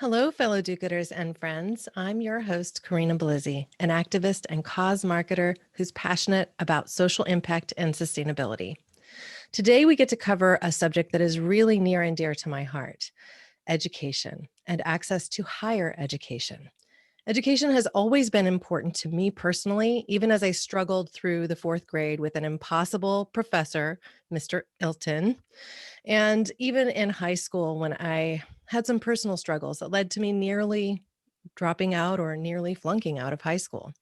Hello, fellow do-gooders and friends. I'm your host, Karina Blizzi, an activist and cause marketer who's passionate about social impact and sustainability. Today, we get to cover a subject that is really near and dear to my heart: education and access to higher education. Education has always been important to me personally, even as I struggled through the fourth grade with an impossible professor, Mr. Ilton, and even in high school when I had some personal struggles that led to me nearly dropping out or nearly flunking out of high school.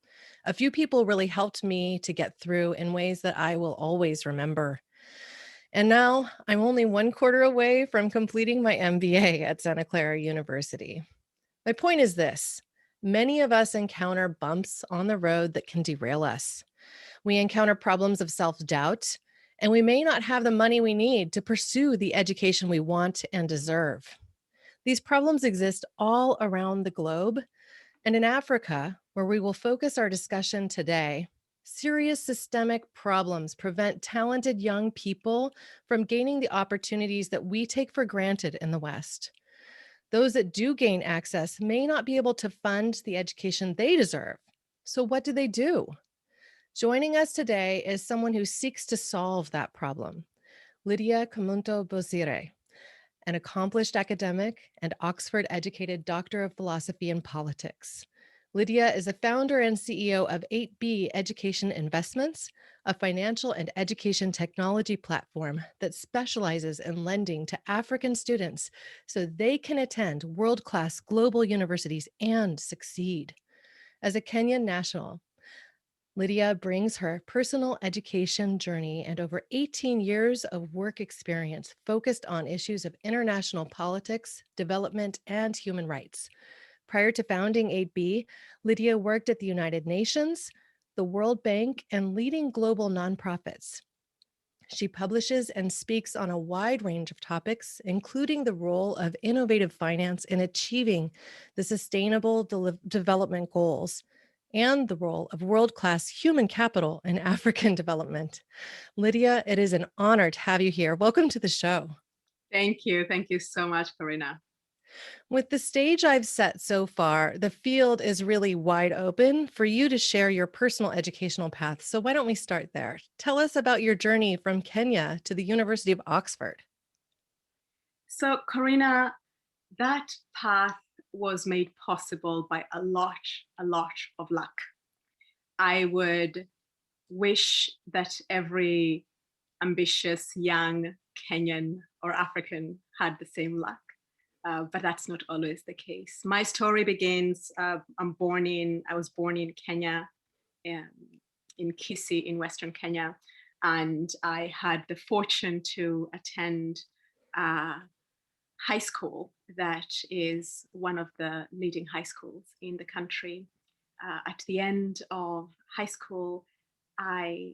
A few people really helped me to get through in ways that I will always remember. And now I'm only one quarter away from completing my MBA at Santa Clara University. My point is this: many of us encounter bumps on the road that can derail us. We encounter problems of self doubt, and we may not have the money we need to pursue the education we want and deserve. These problems exist all around the globe, and in Africa, where we will focus our discussion today, serious systemic problems prevent talented young people from gaining the opportunities that we take for granted in the West. Those that do gain access may not be able to fund the education they deserve. So, what do they do? Joining us today is someone who seeks to solve that problem: Lydiah Kemunto Bosire, an accomplished academic and Oxford educated doctor of philosophy and politics. Lydia is a founder and CEO of 8B Education Investments, a financial and education technology platform that specializes in lending to African students so they can attend world-class global universities and succeed. As a Kenyan national, Lydia brings her personal education journey and over 18 years of work experience focused on issues of international politics, development, and human rights. Prior to founding 8B, Lydia worked at the United Nations, the World Bank, and leading global nonprofits. She publishes and speaks on a wide range of topics, including the role of innovative finance in achieving the sustainable development goals and the role of world-class human capital in African development. Lydia, it is an honor to have you here. Welcome to the show. Thank you. Thank you so much, Karina. With the stage I've set so far, the field is really wide open for you to share your personal educational path. So why don't we start there? Tell us about your journey from Kenya to the University of Oxford. So, Karina, that path was made possible by a lot of luck. I would wish that every ambitious young Kenyan or African had the same luck. But that's not always the case. My story begins. I was born in Kenya, um, in Kisii, in Western Kenya, and I had the fortune to attend a high school that is one of the leading high schools in the country. At the end of high school, I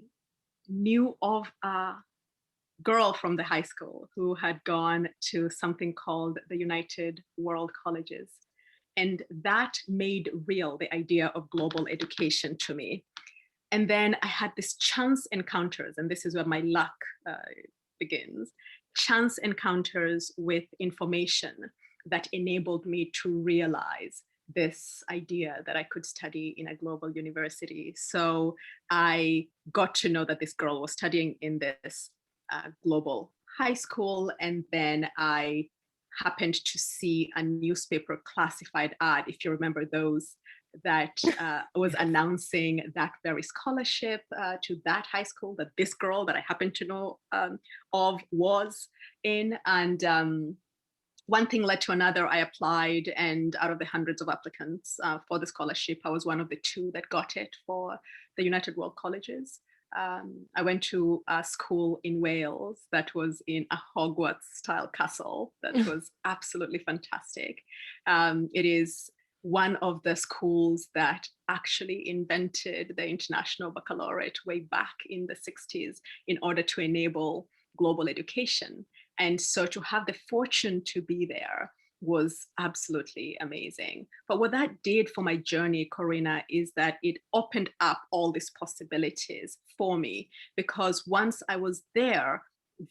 knew of a girl from the high school who had gone to something called the United World Colleges. And that made real the idea of global education to me. And then I had this chance encounters, and this is where my luck begins, chance encounters with information that enabled me to realize this idea that I could study in a global university. So I got to know that this girl was studying in this global high school. And then I happened to see a newspaper classified ad, if you remember those, that was announcing that very scholarship to that high school that this girl that I happened to know of was in. And one thing led to another. I applied, and out of the hundreds of applicants for the scholarship, I was one of the two that got it for the United World Colleges. I went to a school in Wales that was in a Hogwarts-style castle that was absolutely fantastic. It is one of the schools that actually invented the International Baccalaureate way back in the 60s in order to enable global education. And so to have the fortune to be there was absolutely amazing. But what that did for my journey, Corina, is that it opened up all these possibilities for me, because once I was there,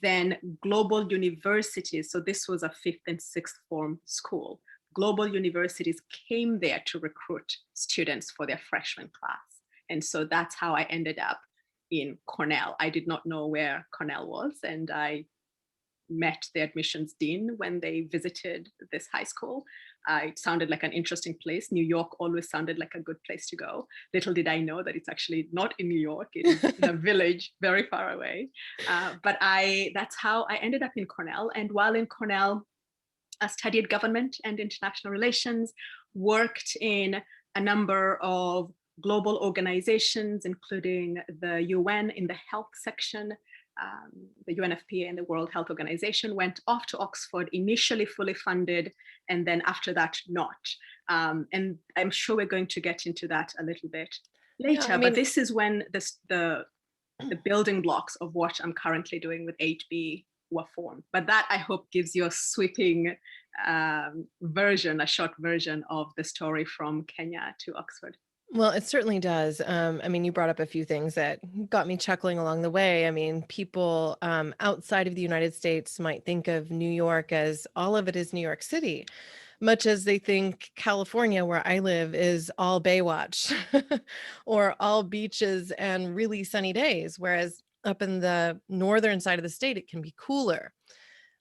then global universities, so this was a fifth and sixth form school, global universities came there to recruit students for their freshman class. And so that's how I ended up in Cornell. I did not know where Cornell was, and I met the admissions dean when they visited this high school. It sounded like an interesting place. New York always sounded like a good place to go. Little did I know that it's actually not in New York. It is in a village very far away. But that's how I ended up in Cornell. And while in Cornell, I studied government and international relations, worked in a number of global organizations, including the UN in the health section, the UNFPA and the World Health Organization, went off to Oxford, initially fully funded, and then after that, not. And I'm sure we're going to get into that a little bit later, Yeah, but this is when the building blocks of what I'm currently doing with 8B were formed. But that, I hope, gives you a sweeping version, a short version of the story from Kenya to Oxford. Well, it certainly does. I mean, you brought up a few things that got me chuckling along the way. I mean, people outside of the United States might think of New York as all of it is New York City, much as they think California, where I live, is all Baywatch or all beaches and really sunny days, whereas up in the northern side of the state, it can be cooler.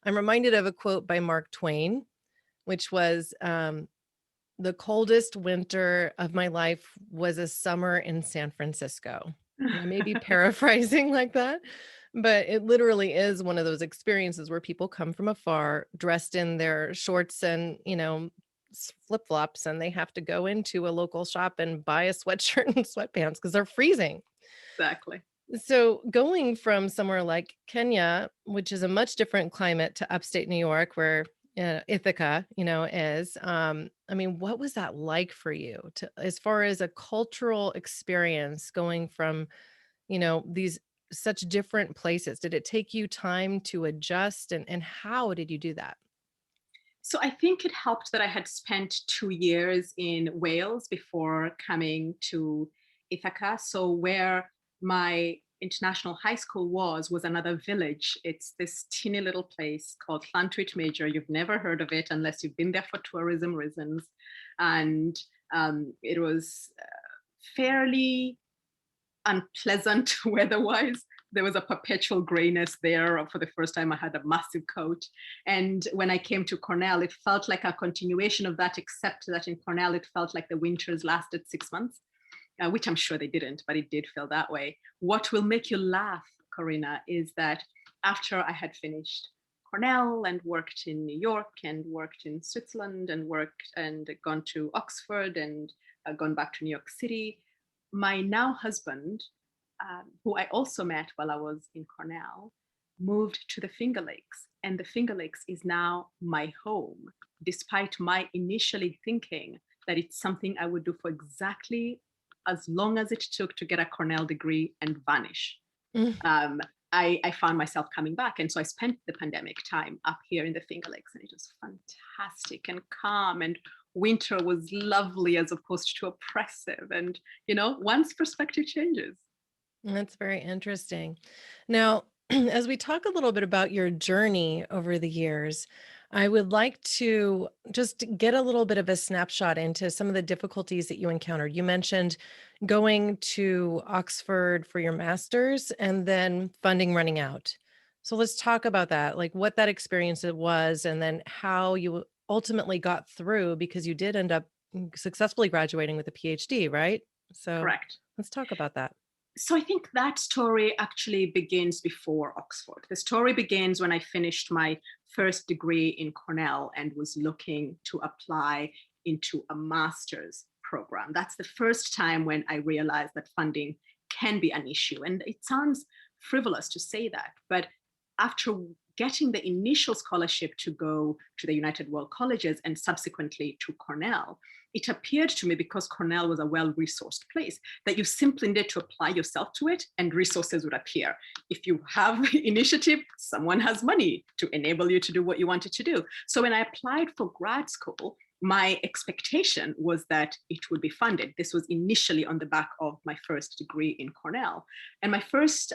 I'm reminded of a quote by Mark Twain, which was, the coldest winter of my life was a summer in San Francisco. And I may be paraphrasing like that, but it literally is one of those experiences where people come from afar, dressed in their shorts and, flip-flops, and they have to go into a local shop and buy a sweatshirt and sweatpants because they're freezing. Exactly. So going from somewhere like Kenya, which is a much different climate, to upstate New York, where Ithaca, is. I mean, what was that like for you, to, as far as a cultural experience, going from, these such different places? Did it take you time to adjust, and how did you do that? So I think it helped that I had spent 2 years in Wales before coming to Ithaca. So where my international high school was another village. It's this teeny little place called Llantwit Major. You've never heard of it unless you've been there for tourism reasons. And it was fairly unpleasant weather-wise. There was a perpetual grayness there. For the first time, I had a massive coat. And when I came to Cornell, it felt like a continuation of that, except that in Cornell, it felt like the winters lasted 6 months, which I'm sure they didn't, but it did feel that way. What will make you laugh, Corina, is that after I had finished Cornell and worked in New York and worked in Switzerland and worked and gone to Oxford and gone back to New York City, my now husband, who I also met while I was in Cornell, moved to the Finger Lakes. And the Finger Lakes is now my home, despite my initially thinking that it's something I would do for exactly as long as it took to get a Cornell degree and vanish. Mm. I found myself coming back. And so I spent the pandemic time up here in the Finger Lakes, and it was fantastic and calm, and winter was lovely as opposed to oppressive. And, one's perspective changes. That's very interesting. Now, as we talk a little bit about your journey over the years, I would like to just get a little bit of a snapshot into some of the difficulties that you encountered. You mentioned going to Oxford for your master's and then funding running out. So let's talk about that, like what that experience it was, and then how you ultimately got through, because you did end up successfully graduating with a PhD, right? So Correct. let's talk about that. So I think that story actually begins before Oxford. The story begins when I finished my first degree in Cornell and was looking to apply into a master's program. That's the first time when I realized that funding can be an issue. And it sounds frivolous to say that, but after getting the initial scholarship to go to the United World Colleges and subsequently to Cornell, it appeared to me, because Cornell was a well-resourced place, that you simply needed to apply yourself to it and resources would appear. If you have initiative, someone has money to enable you to do what you wanted to do. So when I applied for grad school, my expectation was that it would be funded. This was initially on the back of my first degree in Cornell. And my first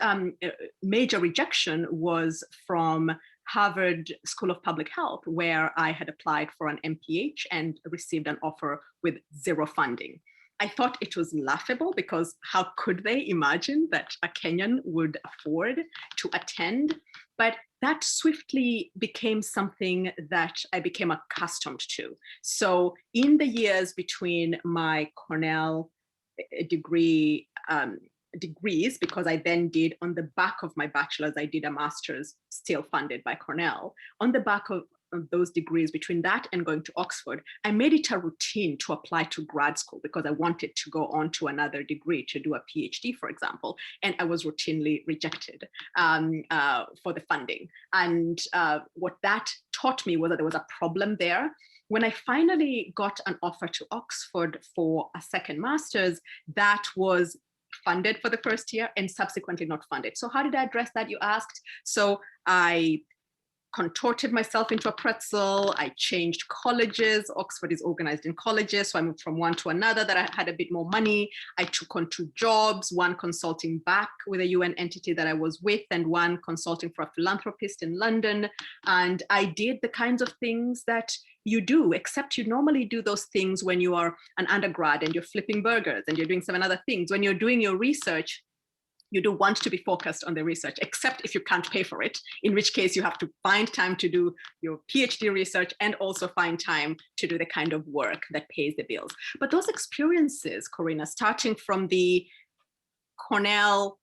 major rejection was from Harvard School of Public Health, where I had applied for an MPH and received an offer with zero funding. I thought it was laughable because how could they imagine that a Kenyan would afford to attend? But that swiftly became something that I became accustomed to. So in the years between my Cornell degrees, because I then did on the back of my bachelor's, I did a master's still funded by Cornell. On the back of those degrees, between that and going to Oxford, I made it a routine to apply to grad school because I wanted to go on to another degree to do a PhD, for example. And I was routinely rejected for the funding. And what that taught me was that there was a problem there. When I finally got an offer to Oxford for a second master's, that was funded for the first year and subsequently not funded. So how did I address that, you asked? So I contorted myself into a pretzel. I changed colleges. Oxford is organized in colleges. So I moved from one to another that I had a bit more money. I took on 2 jobs, one consulting back with a UN entity that I was with and one consulting for a philanthropist in London. And I did the kinds of things that you do, except you normally do those things when you are an undergrad and you're flipping burgers and you're doing 7 other things. When you're doing your research, you do want to be focused on the research, except if you can't pay for it, in which case you have to find time to do your PhD research and also find time to do the kind of work that pays the bills. But those experiences, Corina, starting from the Cornell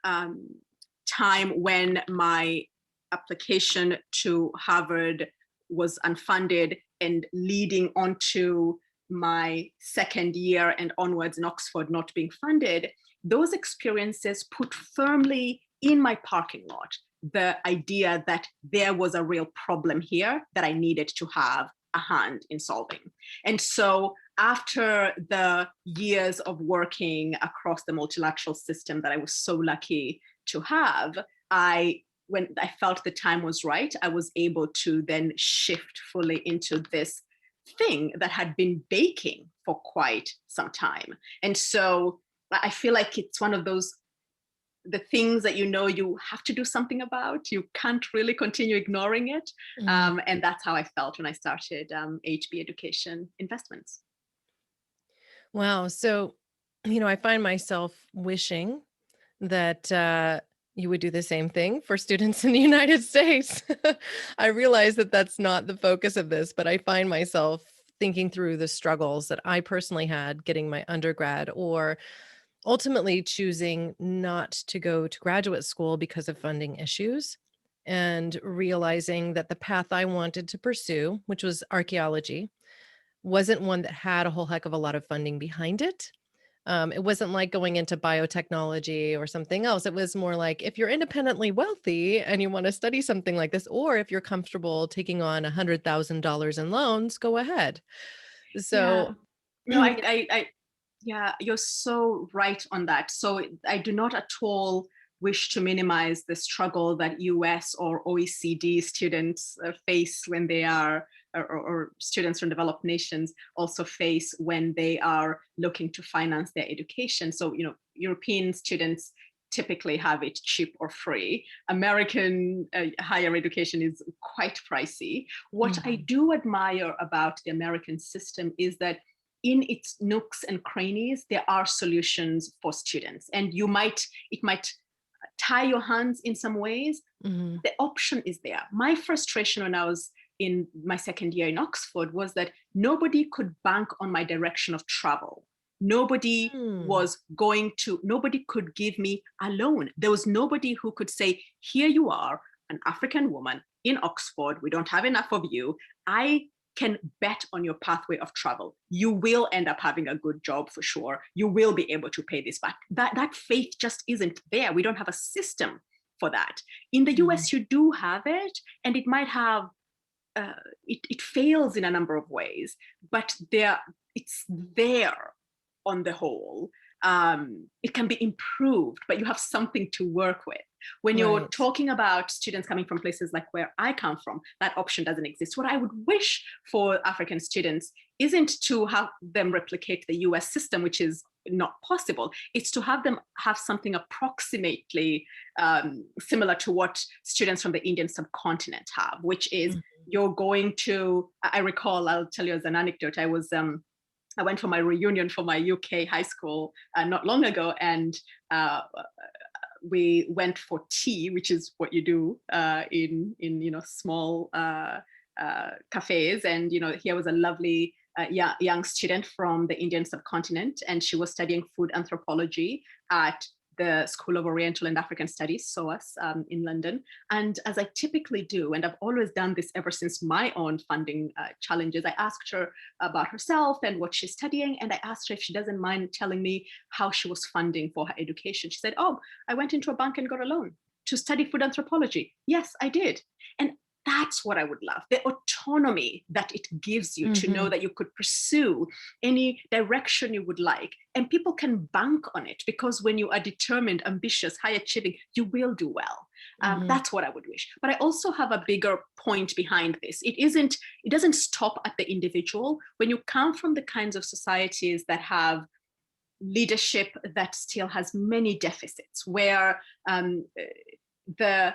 time when my application to Harvard was unfunded and leading on to my second year and onwards in Oxford not being funded, those experiences put firmly in my parking lot the idea that there was a real problem here that I needed to have a hand in solving. And so after the years of working across the multilateral system that I was so lucky to have, when I felt the time was right, I was able to then shift fully into this thing that had been baking for quite some time. And so I feel like it's one of those, the things that you have to do something about. You can't really continue ignoring it. And that's how I felt when I started HB Education Investments. Wow. So, I find myself wishing that you would do the same thing for students in the United States. I realize that that's not the focus of this, but I find myself thinking through the struggles that I personally had getting my undergrad, or ultimately choosing not to go to graduate school because of funding issues, and realizing that the path I wanted to pursue, which was archaeology, wasn't one that had a whole heck of a lot of funding behind it. It wasn't like going into biotechnology or something else. It was more like, if you're independently wealthy and you want to study something like this, or if you're comfortable taking on $100,000 in loans, go ahead. So, no, yeah, you're so right on that. So I do not at all wish to minimize the struggle that US or OECD students face when they are, or students from developed nations also face when they are looking to finance their education. So, European students typically have it cheap or free. American higher education is quite pricey. What I do admire about the American system is that in its nooks and crannies, there are solutions for students. And it might tie your hands in some ways. The option is there. My frustration when I was in my second year in Oxford was that nobody could bank on my direction of travel. Nobody nobody could give me a loan. There was nobody who could say, here you are, an African woman in Oxford. We don't have enough of you. I can bet on your pathway of travel. You will end up having a good job for sure. You will be able to pay this back. That faith just isn't there. We don't have a system for that. In the US, you do have it, and it might have, it fails in a number of ways, but it's there on the whole. It can be improved, but you have something to work with. When you're talking about students coming from places like where I come from, that option doesn't exist. What I would wish for African students isn't to have them replicate the US system, which is not possible. It's to have them have something approximately similar to what students from the Indian subcontinent have, which is you're going to, I recall, I'll tell you as an anecdote, I went for my reunion for my UK high school not long ago, and we went for tea, which is what you do in small cafes. And here was a lovely young student from the Indian subcontinent, and she was studying food anthropology at the School of Oriental and African Studies, SOAS, in London. And as I typically do, and I've always done this ever since my own funding challenges, I asked her about herself and what she's studying. And I asked her if she doesn't mind telling me how she was funding for her education. She said, "Oh, I went into a bank and got a loan to study food anthropology." Yes, I did. And that's what I would love, the autonomy that it gives you to know that you could pursue any direction you would like. And people can bank on it, because when you are determined, ambitious, high achieving, you will do well. That's what I would wish. But I also have a bigger point behind this. It doesn't stop at the individual. When you come from the kinds of societies that have leadership that still has many deficits, where the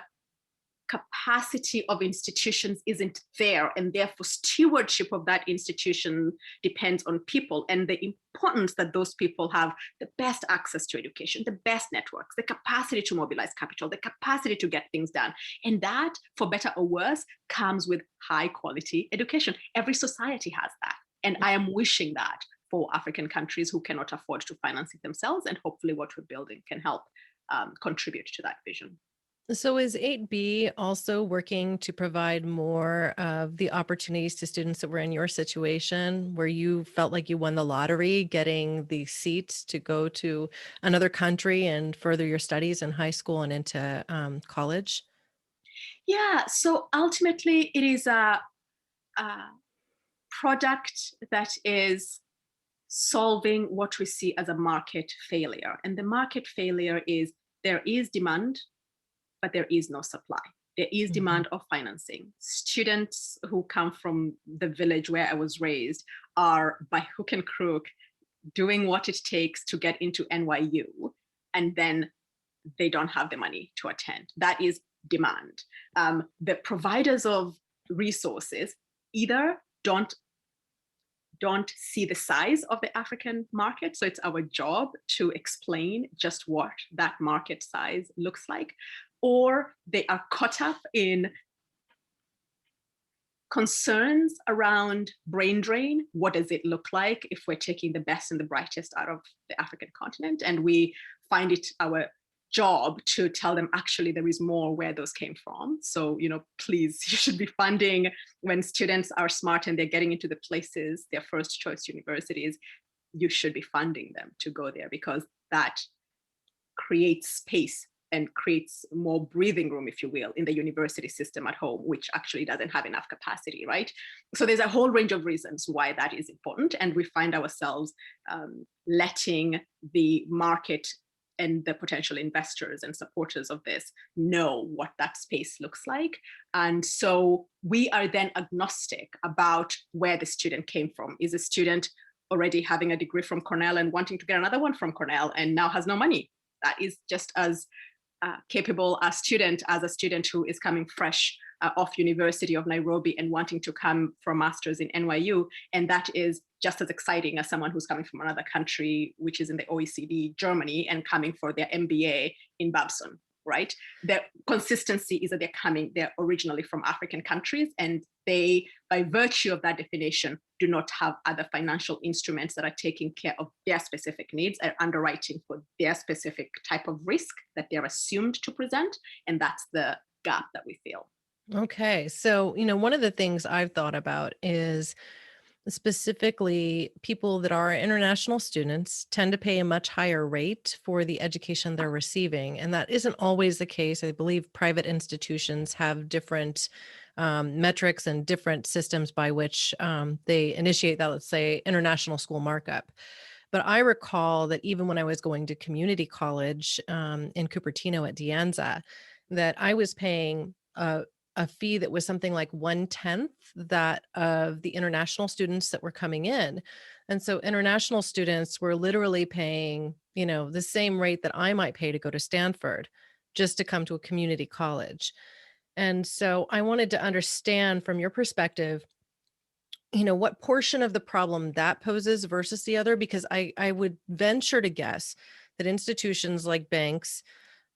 capacity of institutions isn't there, and therefore stewardship of that institution depends on people, and the importance that those people have the best access to education, the best networks, the capacity to mobilize capital, the capacity to get things done. And that, for better or worse, comes with high quality education. Every society has that. And I am wishing that for African countries who cannot afford to finance it themselves, and hopefully what we're building can help contribute to that vision. So is 8B also working to provide more of the opportunities to students that were in your situation, where you felt like you won the lottery, getting the seats to go to another country and further your studies in high school and into college? Yeah, so ultimately it is a product that is solving what we see as a market failure. And the market failure is there is demand, but there is no supply. There is demand of financing. Students who come from the village where I was raised are, by hook and crook, doing what it takes to get into NYU, and then they don't have the money to attend. That is demand. The providers of resources either don't see the size of the African market. So it's our job to explain just what that market size looks like, or they are caught up in concerns around brain drain. What does it look like if we're taking the best and the brightest out of the African continent? And we find it our job to tell them, actually, there is more where those came from. So, please, you should be funding when students are smart and they're getting into the places, their first choice universities. You should be funding them to go there, because that creates space and creates more breathing room, if you will, in the university system at home, which actually doesn't have enough capacity, right? So there's a whole range of reasons why that is important. And we find ourselves letting the market and the potential investors and supporters of this know what that space looks like. And so we are then agnostic about where the student came from. Is a student already having a degree from Cornell and wanting to get another one from Cornell and now has no money? That is just as capable a student as a student who is coming fresh off University of Nairobi and wanting to come for a master's in NYU. And that is just as exciting as someone who's coming from another country, which is in the OECD, Germany, and coming for their MBA in Babson, right? The consistency is that they're originally from African countries, and they, by virtue of that definition, do not have other financial instruments that are taking care of their specific needs and underwriting for their specific type of risk that they're assumed to present. And that's the gap that we feel. Okay. So, one of the things I've thought about is specifically people that are international students tend to pay a much higher rate for the education they're receiving. And that isn't always the case. I believe private institutions have different metrics and different systems by which they initiate that, let's say, international school markup. But I recall that even when I was going to community college in Cupertino at De Anza, that I was paying a fee that was something like 1/10 that of the international students that were coming in. And so international students were literally paying, the same rate that I might pay to go to Stanford just to come to a community college. And so I wanted to understand from your perspective, what portion of the problem that poses versus the other, because I would venture to guess that institutions like banks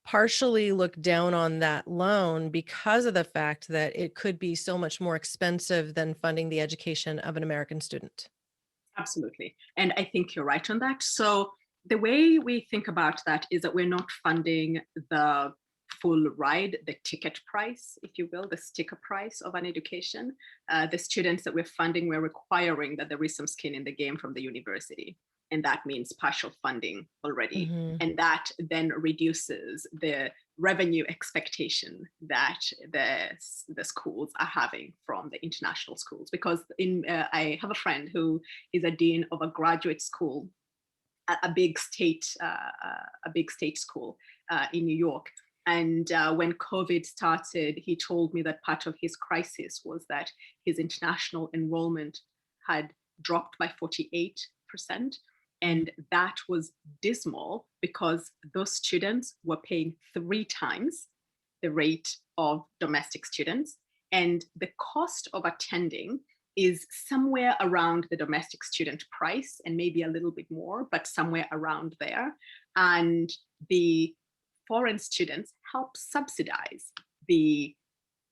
partially look down on that loan because of the fact that it could be so much more expensive than funding the education of an American student. Absolutely. And I think you're right on that. So the way we think about that is that we're not funding the full ride, the ticket price, if you will, the sticker price of an education. The students that we're funding, we're requiring that there is some skin in the game from the university. And that means partial funding already. Mhm. And that then reduces the revenue expectation that the schools are having from the international schools. Because I have a friend who is a dean of a graduate school, a big state school in New York. And when COVID started, he told me that part of his crisis was that his international enrollment had dropped by 48%. And that was dismal because those students were paying 3 times the rate of domestic students. And the cost of attending is somewhere around the domestic student price and maybe a little bit more, but somewhere around there. And the foreign students help subsidize the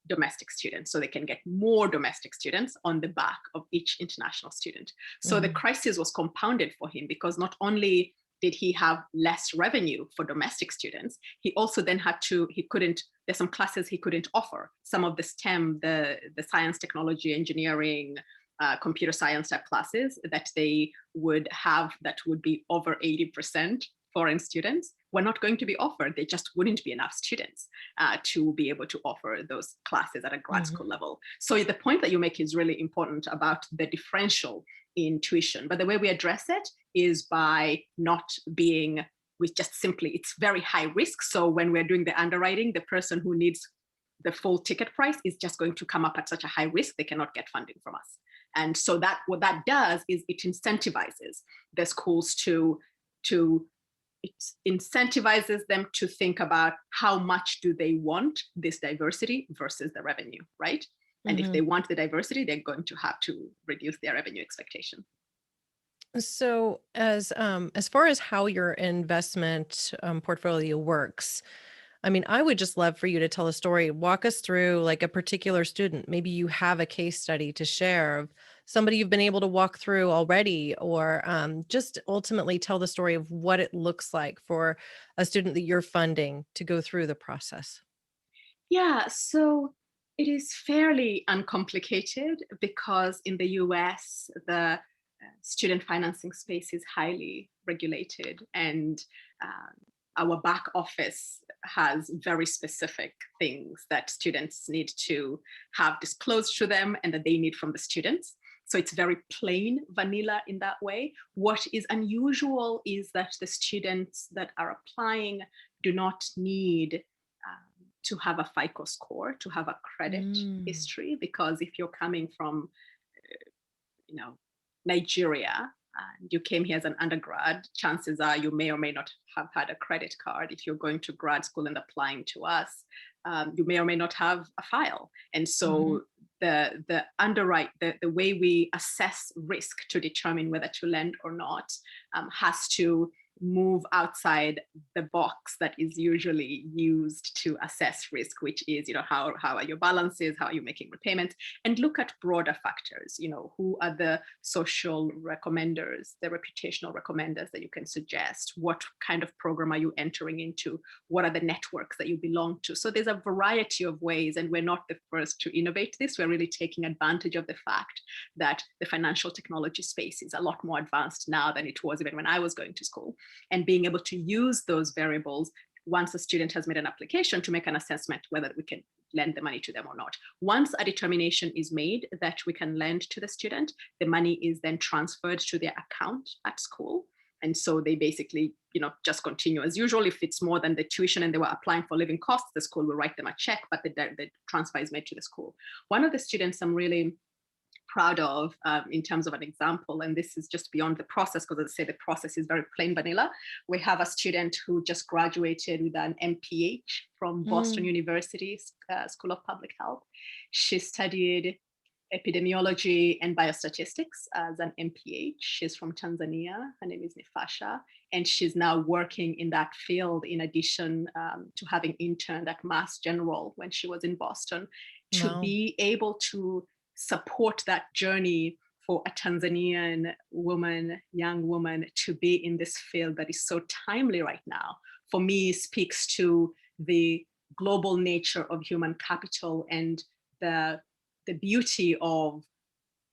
domestic students so they can get more domestic students on the back of each international student. So the crisis was compounded for him because not only did he have less revenue for domestic students, he also then there's some classes he couldn't offer. Some of the STEM, the science, technology, engineering, computer science type classes that they would have that would be over 80% foreign students were not going to be offered. There just wouldn't be enough students to be able to offer those classes at a grad school level. So the point that you make is really important about the differential in tuition. But the way we address it is by not being with just simply, it's very high risk. So when we're doing the underwriting, the person who needs the full ticket price is just going to come up at such a high risk, they cannot get funding from us. And so that what that does is it incentivizes the schools it incentivizes them to think about how much do they want this diversity versus the revenue, right? And if they want the diversity, they're going to have to reduce their revenue expectation. So, as far as how your investment portfolio works, I mean, I would just love for you to tell a story. Walk us through like a particular student. Maybe you have a case study to share of somebody you've been able to walk through already, or just ultimately tell the story of what it looks like for a student that you're funding to go through the process. Yeah, so it is fairly uncomplicated because in the US, the student financing space is highly regulated, and our back office has very specific things that students need to have disclosed to them and that they need from the students. So it's very plain vanilla in that way. What is unusual is that the students that are applying do not need to have a FICO score, to have a credit history, because if you're coming from, Nigeria, and you came here as an undergrad, chances are you may or may not have had a credit card. If you're going to grad school and applying to us, you may or may not have a file. And so the way we assess risk to determine whether to lend or not has to move outside the box that is usually used to assess risk, which is, how are your balances, how are you making repayments, and look at broader factors. Who are the social recommenders, the reputational recommenders that you can suggest? What kind of program are you entering into? What are the networks that you belong to? So there's a variety of ways, and we're not the first to innovate this. We're really taking advantage of the fact that the financial technology space is a lot more advanced now than it was even when I was going to school. And being able to use those variables once a student has made an application to make an assessment whether we can lend the money to them or not. Once a determination is made that we can lend to the student, the money is then transferred to their account at school. And so they basically, just continue as usual. If it's more than the tuition and they were applying for living costs, the school will write them a check, but the transfer is made to the school. One of the students I'm really proud of in terms of an example, and this is just beyond the process, because as I say, the process is very plain vanilla. We have a student who just graduated with an MPH from Boston University School of Public Health. She studied epidemiology and biostatistics as an MPH. She's from Tanzania. Her name is Nifasha, and she's now working in that field in addition to having interned at Mass General when she was in Boston, to be able to support that journey for a Tanzanian woman, young woman, to be in this field that is so timely right now, for me speaks to the global nature of human capital and the beauty of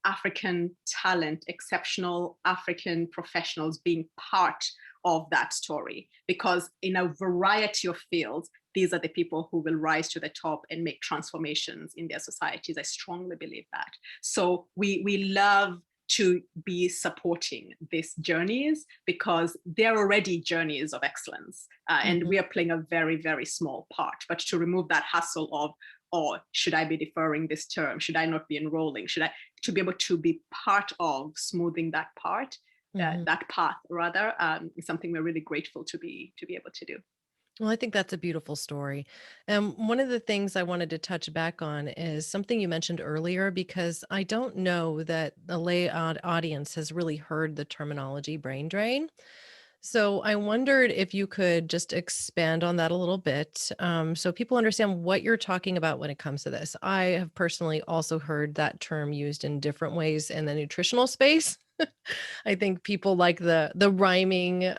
African talent, exceptional African professionals being part of that story. Because in a variety of fields, these are the people who will rise to the top and make transformations in their societies. I strongly believe that. So we love to be supporting these journeys because they're already journeys of excellence. And we are playing a very, very small part. But to remove that hassle of, should I be deferring this term? Should I not be enrolling? To be able to be part of smoothing that part, that path rather, is something we're really grateful to be able to do. Well, I think that's a beautiful story. And one of the things I wanted to touch back on is something you mentioned earlier, because I don't know that the lay audience has really heard the terminology brain drain. So I wondered if you could just expand on that a little bit, so people understand what you're talking about when it comes to this. I have personally also heard that term used in different ways in the nutritional space. I think people like the rhyming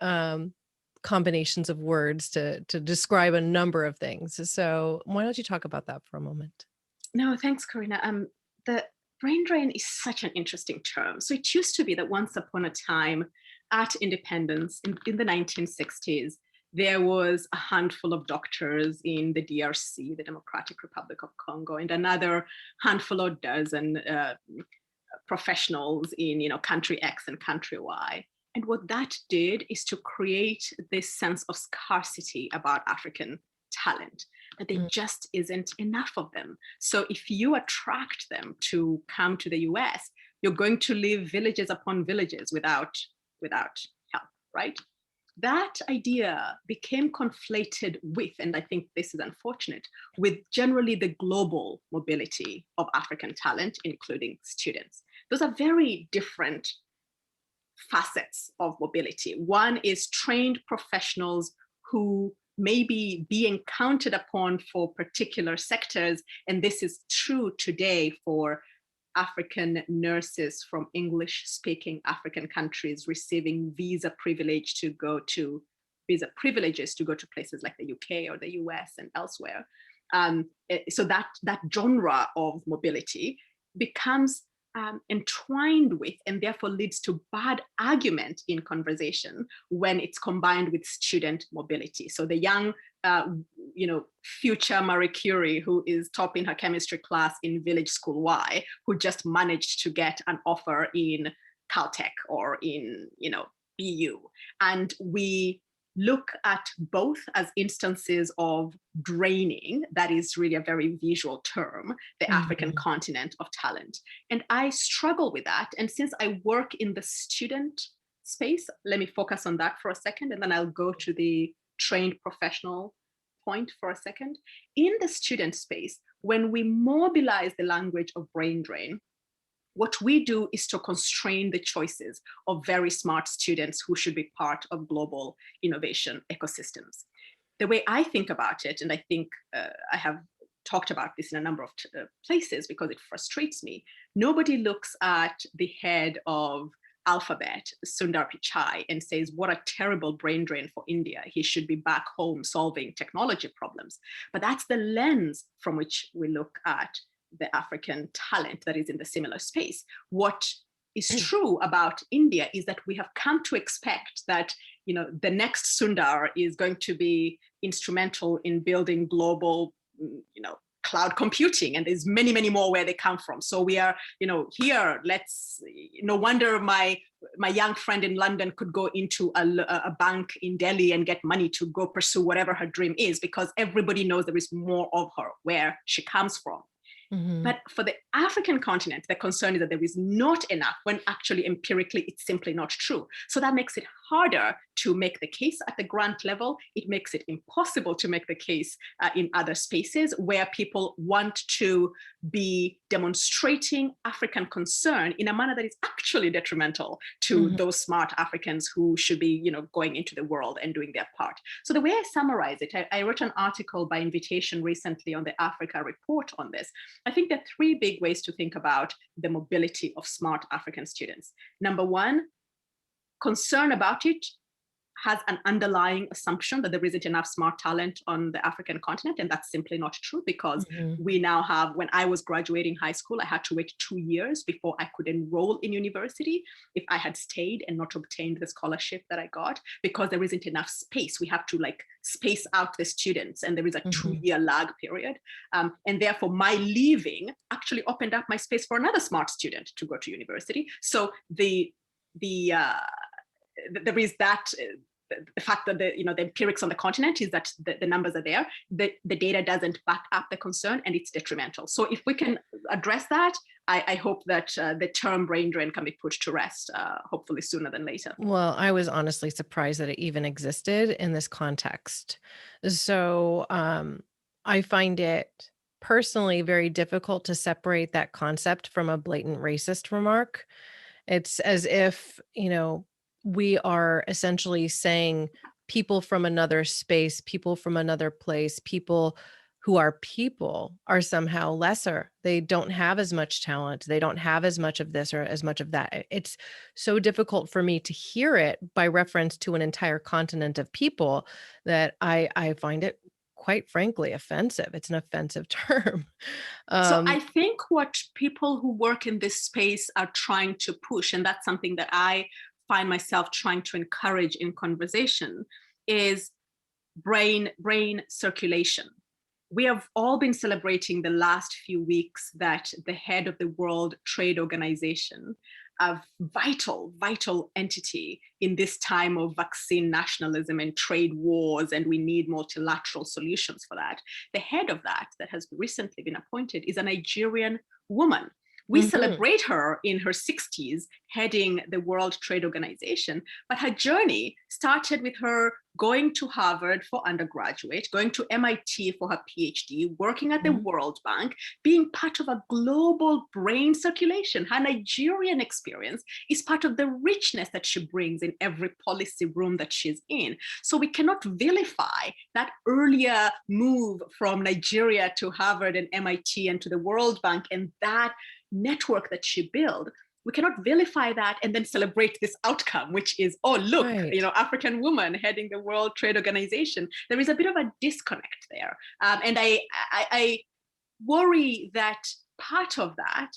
combinations of words to describe a number of things. So why don't you talk about that for a moment? No, thanks, Karina. The brain drain is such an interesting term. So it used to be that once upon a time at independence in the 1960s, there was a handful of doctors in the DRC, the Democratic Republic of Congo, and another handful or dozen professionals in country X and country Y. And what that did is to create this sense of scarcity about African talent, that there just isn't enough of them. So if you attract them to come to the US, you're going to leave villages upon villages without help, right? That idea became conflated with, and I think this is unfortunate, with generally the global mobility of African talent, including students. Those are very different facets of mobility. One is trained professionals who may be being counted upon for particular sectors, and this is true today for African nurses from English-speaking African countries receiving visa privileges to go to places like the UK or the US and elsewhere. So that genre of mobility becomes entwined with, and therefore leads to bad argument in conversation when it's combined with student mobility. So the young, future Marie Curie who is topping her chemistry class in village school Y, who just managed to get an offer in Caltech or in, BU. And we look at both as instances of draining, that is really a very visual term, the African continent of talent. And I struggle with that. And since I work in the student space, let me focus on that for a second, and then I'll go to the trained professional point for a second. In the student space, when we mobilize the language of brain drain, what we do is to constrain the choices of very smart students who should be part of global innovation ecosystems. The way I think about it, and I think I have talked about this in a number of places because it frustrates me, nobody looks at the head of Alphabet, Sundar Pichai, and says, what a terrible brain drain for India. He should be back home solving technology problems. But that's the lens from which we look at the African talent that is in the similar space. What is true about India is that we have come to expect that the next Sundar is going to be instrumental in building global cloud computing, and there's many, many more where they come from. So we are, here, no wonder my young friend in London could go into a bank in Delhi and get money to go pursue whatever her dream is, because everybody knows there is more of her where she comes from. Mm-hmm. But for the African continent, the concern is that there is not enough, when actually empirically it's simply not true. So that makes it harder to make the case at the grant level. It makes it impossible to make the case in other spaces where people want to be demonstrating African concern in a manner that is actually detrimental to those smart Africans who should be, going into the world and doing their part. So the way I summarize it, I wrote an article by invitation recently on the Africa Report on this. I think there are three big ways to think about the mobility of smart African students. Number one, concern about it has an underlying assumption that there isn't enough smart talent on the African continent. And that's simply not true, because we now have, when I was graduating high school, I had to wait 2 years before I could enroll in university if I had stayed and not obtained the scholarship that I got, because there isn't enough space. We have to space out the students, and there is a 2-year lag period. And therefore my leaving actually opened up my space for another smart student to go to university. So there is that, the fact that the empirics on the continent is that the numbers are there, the data doesn't back up the concern, and it's detrimental. So if we can address that, I hope that the term brain drain can be put to rest, hopefully sooner than later. Well, I was honestly surprised that it even existed in this context. So I find it personally very difficult to separate that concept from a blatant racist remark. It's as if, we are essentially saying people from another space, people from another place, people who are somehow lesser. They don't have as much talent. They don't have as much of this or as much of that. It's so difficult for me to hear it by reference to an entire continent of people that I find it, quite frankly, offensive. It's an offensive term. So I think what people who work in this space are trying to push, and that's something that I find myself trying to encourage in conversation, is brain circulation. We have all been celebrating the last few weeks that the head of the World Trade Organization, a vital entity in this time of vaccine nationalism and trade wars, and we need multilateral solutions for that. The head of that has recently been appointed is a Nigerian woman. We celebrate her in her 60s heading the World Trade Organization, but her journey started with her going to Harvard for undergraduate, going to MIT for her PhD, working at the World Bank, being part of a global brain circulation. Her Nigerian experience is part of the richness that she brings in every policy room that she's in. So we cannot vilify that earlier move from Nigeria to Harvard and MIT and to the World Bank and that network that she built. We cannot vilify that and then celebrate this outcome, which is, oh, look, African woman heading the World Trade Organization. There is a bit of a disconnect there. And I worry that part of that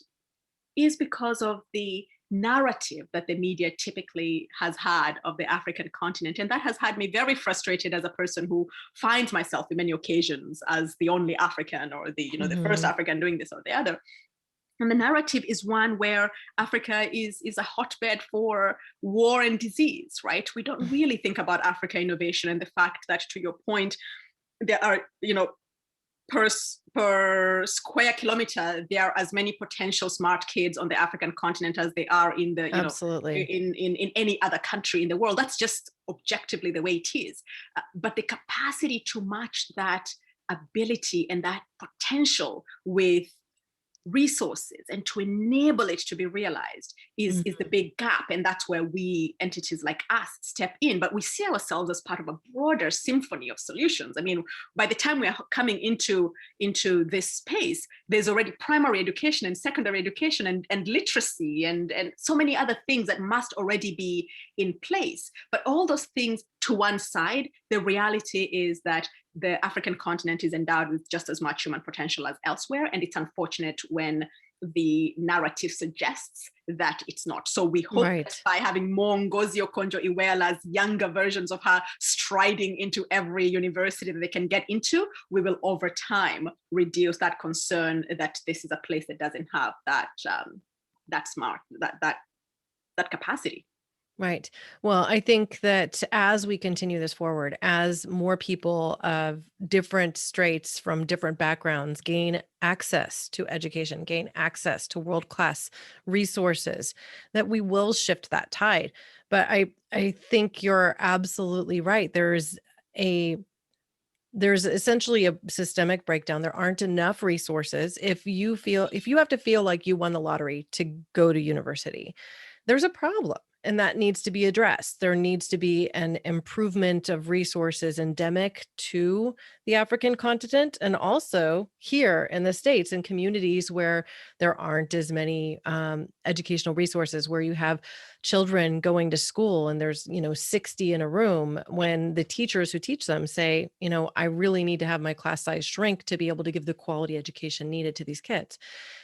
is because of the narrative that the media typically has had of the African continent. And that has had me very frustrated as a person who finds myself in many occasions as the only African or the first African doing this or the other. And the narrative is one where Africa is a hotbed for war and disease, right? We don't really think about Africa innovation and the fact that, to your point, there are, per square kilometer, there are as many potential smart kids on the African continent as they are in the, Absolutely. In any other country in the world. That's just objectively the way it is. But the capacity to match that ability and that potential with resources and to enable it to be realized is the big gap. And that's where we, entities like us, step in. But we see ourselves as part of a broader symphony of solutions. I mean, by the time we are coming into this space, there's already primary education and secondary education and literacy and so many other things that must already be in place. But all those things to one side, the reality is that the African continent is endowed with just as much human potential as elsewhere. And it's unfortunate when the narrative suggests that it's not. So we hope that Right. by having more Ngozi Okonjo-Iweala's younger versions of her striding into every university that they can get into, we will over time reduce that concern that this is a place that doesn't have that that capacity. Right. Well, I think that as we continue this forward, as more people of different straits from different backgrounds gain access to education, gain access to world-class resources, that we will shift that tide. But I think you're absolutely right. There's essentially a systemic breakdown. There aren't enough resources. If you have to feel like you won the lottery to go to university, there's a problem and that needs to be addressed. There needs to be an improvement of resources endemic to the African continent and also here in the States in communities where there aren't as many educational resources, where you have children going to school and there's, 60 in a room, when the teachers who teach them say, I really need to have my class size shrink to be able to give the quality education needed to these kids.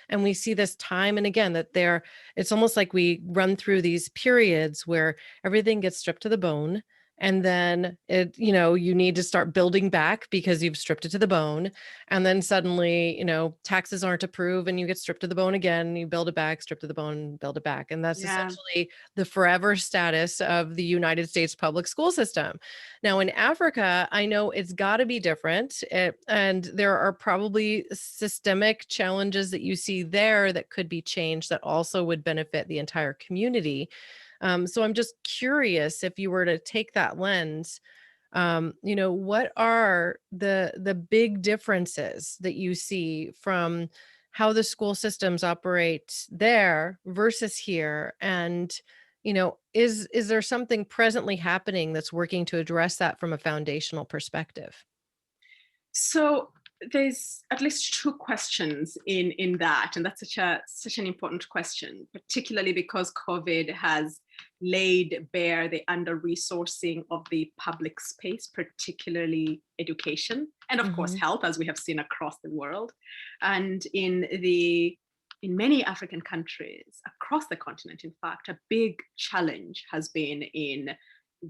And we see this time and again that it's almost like we run through these periods where everything gets stripped to the bone. And then you need to start building back because you've stripped it to the bone. And then suddenly, taxes aren't approved and you get stripped to the bone again, you build it back, strip to the bone, build it back. And that's Yeah. essentially the forever status of the United States public school system. Now, in Africa, I know it's got to be different. And there are probably systemic challenges that you see there that could be changed that also would benefit the entire community. So I'm just curious, if you were to take that lens, what are the big differences that you see from how the school systems operate there versus here? And, is there something presently happening that's working to address that from a foundational perspective? So there's at least two questions in that, and that's such an important question, particularly because COVID has laid bare the under-resourcing of the public space, particularly education, and of course Mhm. health, as we have seen across the world. And in many African countries across the continent, in fact, a big challenge has been in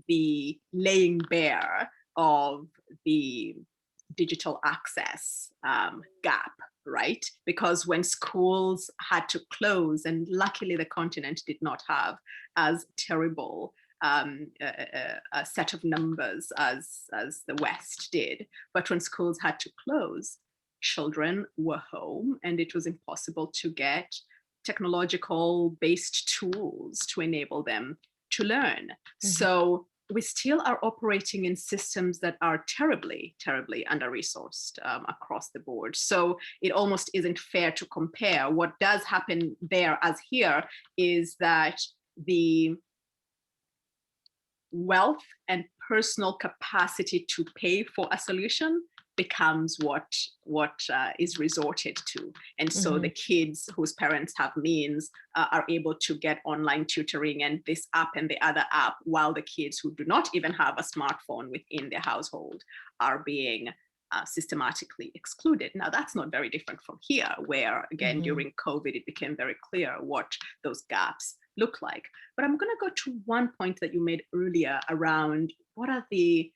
the laying bare of the digital access gap, right? Because when schools had to close, and luckily the continent did not have as terrible a set of numbers as the West did, but when schools had to close, children were home and it was impossible to get technological based tools to enable them to learn. Mhm. So we still are operating in systems that are terribly, terribly under-resourced across the board. So it almost isn't fair to compare. What does happen there as here is that the wealth and personal capacity to pay for a solution becomes what is resorted to. And so the Mhm. kids whose parents have means are able to get online tutoring and this app and the other app, while the kids who do not even have a smartphone within their household are being systematically excluded. Now, that's not very different from here, where again, Mhm. during COVID, it became very clear what those gaps look like. But I'm going to go to one point that you made earlier around what are the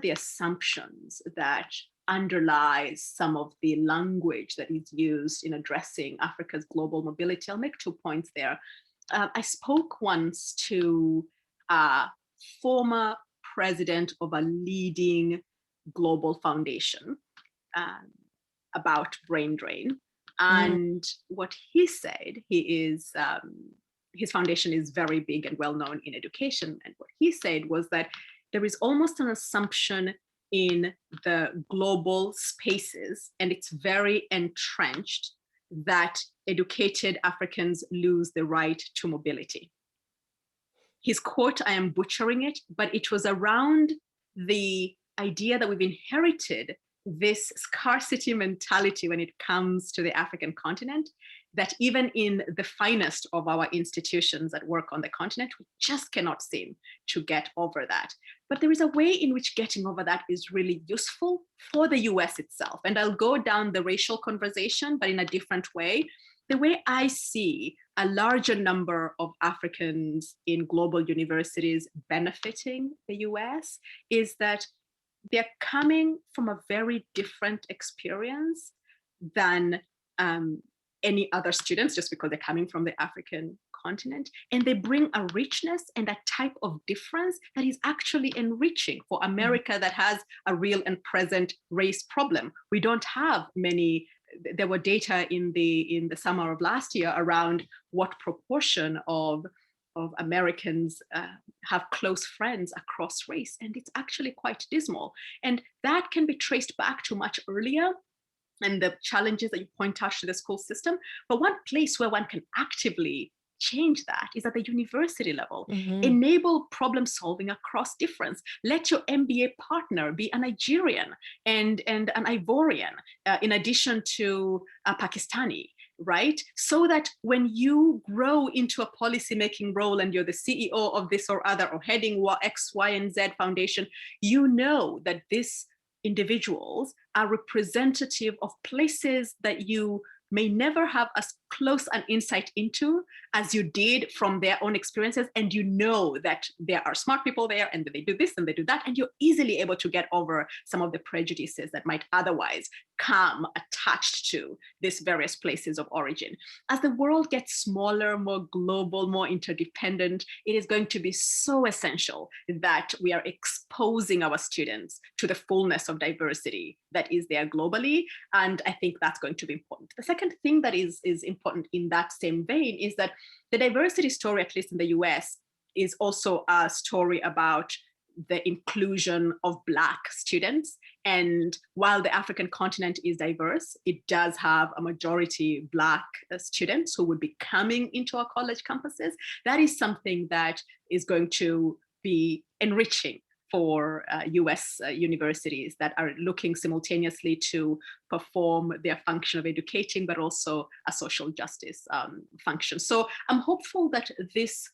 assumptions that underlies some of the language that is used in addressing Africa's global mobility. I'll make 2 points there. I spoke once to a former president of a leading global foundation um, about brain drain. Mm. And what he said, his foundation is very big and well known in education. And what he said was that there is almost an assumption in the global spaces, and it's very entrenched, that educated Africans lose the right to mobility. His quote, I am butchering it, but it was around the idea that we've inherited this scarcity mentality when it comes to the African continent, that even in the finest of our institutions that work on the continent, we just cannot seem to get over that. But there is a way in which getting over that is really useful for the US itself. And I'll go down the racial conversation, but in a different way. the way I see a larger number of Africans in global universities benefiting the US is that they're coming from a very different experience than any other students, just because they're coming from the African continent. And they bring a richness and a type of difference that is actually enriching for America, that has a real and present race problem. We don't have many. There were data in the summer of last year around what proportion of Americans have close friends across race, and it's actually quite dismal. And that can be traced back to much earlier, and the challenges that you point out to the school system. But one place where one can actively change that is at the university level. Enable problem solving across difference. Let your MBA partner be a Nigerian and an Ivorian, in addition to a Pakistani, right? So that when you grow into a policy-making role and you're the CEO of this or other, or heading X, Y, and Z foundation, you know that these individuals are representative of places that you may never have as close an insight into as you did from their own experiences. And you know that there are smart people there, and they do this and they do that, and you're easily able to get over some of the prejudices that might otherwise come attached to these various places of origin. As the world gets smaller, more global, more interdependent, it is going to be so essential that we are exposing our students to the fullness of diversity that is there globally. And I think that's going to be important. The second thing that is important in that same vein is that the diversity story, at least in the US, is also a story about the inclusion of Black students. And while the African continent is diverse, it does have a majority Black students who would be coming into our college campuses. That is something that is going to be enriching for US universities that are looking simultaneously to perform their function of educating, but also a social justice function. So I'm hopeful that this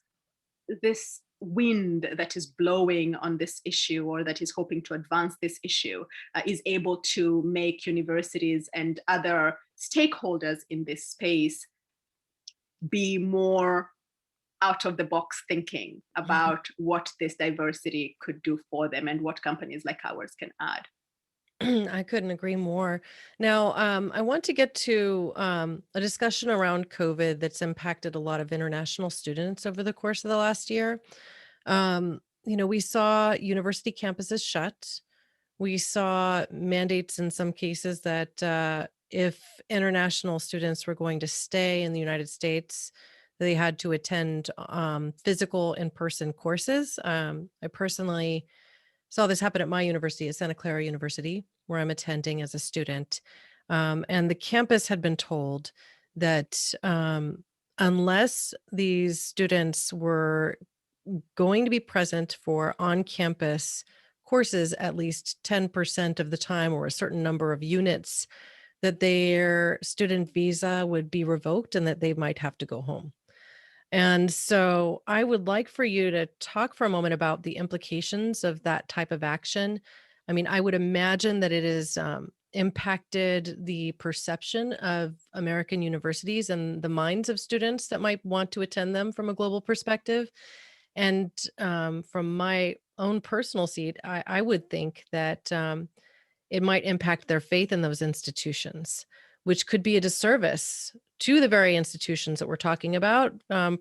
wind that is blowing on this issue, or that is hoping to advance this issue, is able to make universities and other stakeholders in this space be more out of the box thinking about what this diversity could do for them, and what companies like ours can add. I couldn't agree more. Now, I want to get to a discussion around COVID that's impacted a lot of international students over the course of the last year. We saw university campuses shut. We saw mandates in some cases that if international students were going to stay in the United States, they had to attend physical in-person courses. I personally saw this happen at my university, at Santa Clara University, where I'm attending as a student. And the campus had been told that unless these students were going to be present for on-campus courses at least 10% of the time, or a certain number of units, that their student visa would be revoked and that they might have to go home. And so I would like for you to talk for a moment about the implications of that type of action. I mean, I would imagine that it has impacted the perception of American universities and the minds of students that might want to attend them from a global perspective. And from my own personal seat, I would think that it might impact their faith in those institutions, which could be a disservice to the very institutions that we're talking about,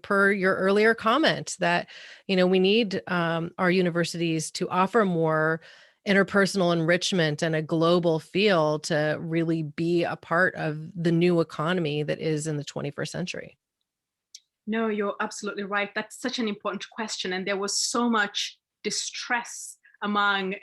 per your earlier comment that, we need our universities to offer more interpersonal enrichment and a global feel to really be a part of the new economy that is in the 21st century. No, you're absolutely right. That's such an important question. And there was so much distress among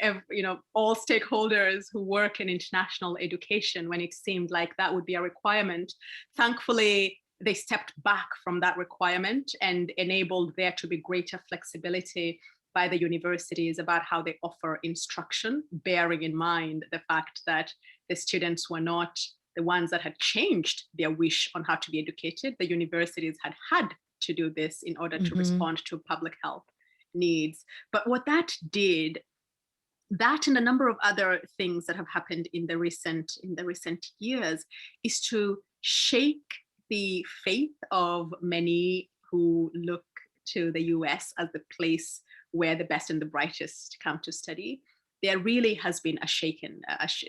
all stakeholders who work in international education when it seemed like that would be a requirement. Thankfully, they stepped back from that requirement and enabled there to be greater flexibility by the universities about how they offer instruction, bearing in mind the fact that the students were not the ones that had changed their wish on how to be educated. The universities had to do this in order to respond to public health needs. But what that did, that and a number of other things that have happened in the recent years, is to shake the faith of many who look to the US as the place where the best and the brightest come to study, there really has been a shaken,